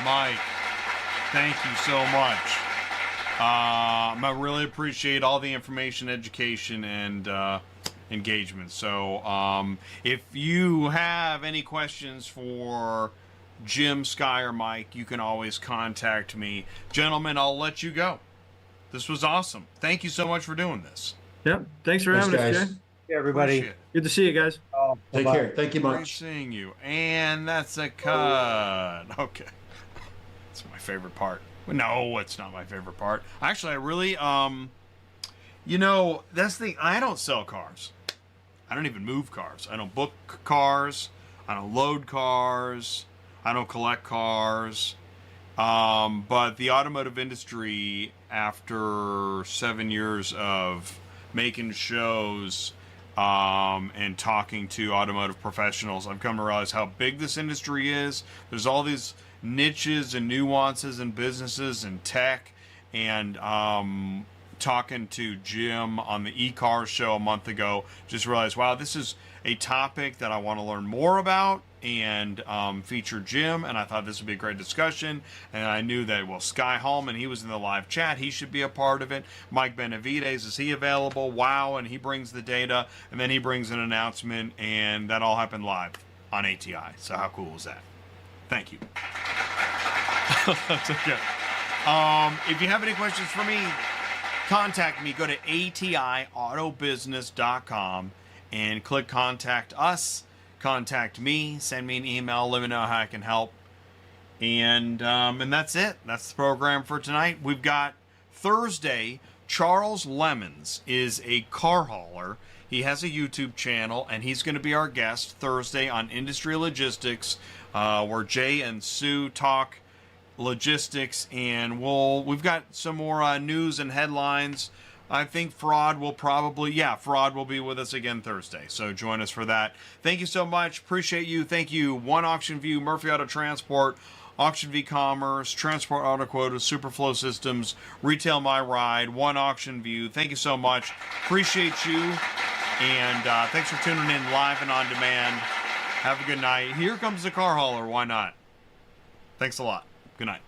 Mike, thank you so much. I really appreciate all the information, education, and engagement. So if you have any questions for Jim, Skye, or Mike, you can always contact me. Gentlemen, I'll let you go. This was awesome. Thank you so much for doing this. Yep. Thanks for Thanks, having us, guys. Jay. Hey, everybody. Appreciate it. Good to see you guys. Take Bye-bye. care. Thank you Great much. seeing you. And that's a cut. Okay. That's my favorite part. No, it's not my favorite part. Actually, I really, that's the thing. I don't sell cars. I don't even move cars. I don't book cars. I don't load cars. I don't collect cars. But the automotive industry, after 7 years of making shows and talking to automotive professionals, I've come to realize how big this industry is. There's all these niches and nuances and businesses and tech, and talking to Jim on the e-car show a month ago, just realized, wow, this is a topic that I want to learn more about, and feature Jim, and I thought this would be a great discussion. And I knew that, well, Skye Haulman, he was in the live chat, he should be a part of it. Mike Benavides, is he available? Wow, and he brings the data, and then he brings an announcement, and that all happened live on ATI. So how cool is that? Thank you. That's okay. If you have any questions for me, contact me. Go to ATIautobusiness.com and click Contact Us. Contact me. Send me an email. Let me know how I can help. And that's it. That's the program for tonight. We've got Thursday. Charles Lemons is a car hauler. He has a YouTube channel, and he's going to be our guest Thursday on Industry Logistics, where Jay and Sue talk logistics, and we've got some more news and headlines. I think Fraud will be with us again Thursday, so join us for that. Thank you so much. Appreciate you. Thank you. One Auction View, Murphy Auto Transport, AuctionVCommerce, Transport Auto Quota, Superflow Systems, Retail My Ride, One Auction View. Thank you so much. Appreciate you, and thanks for tuning in live and on demand. Have a good night. Here comes the car hauler. Why not? Thanks a lot. Good night.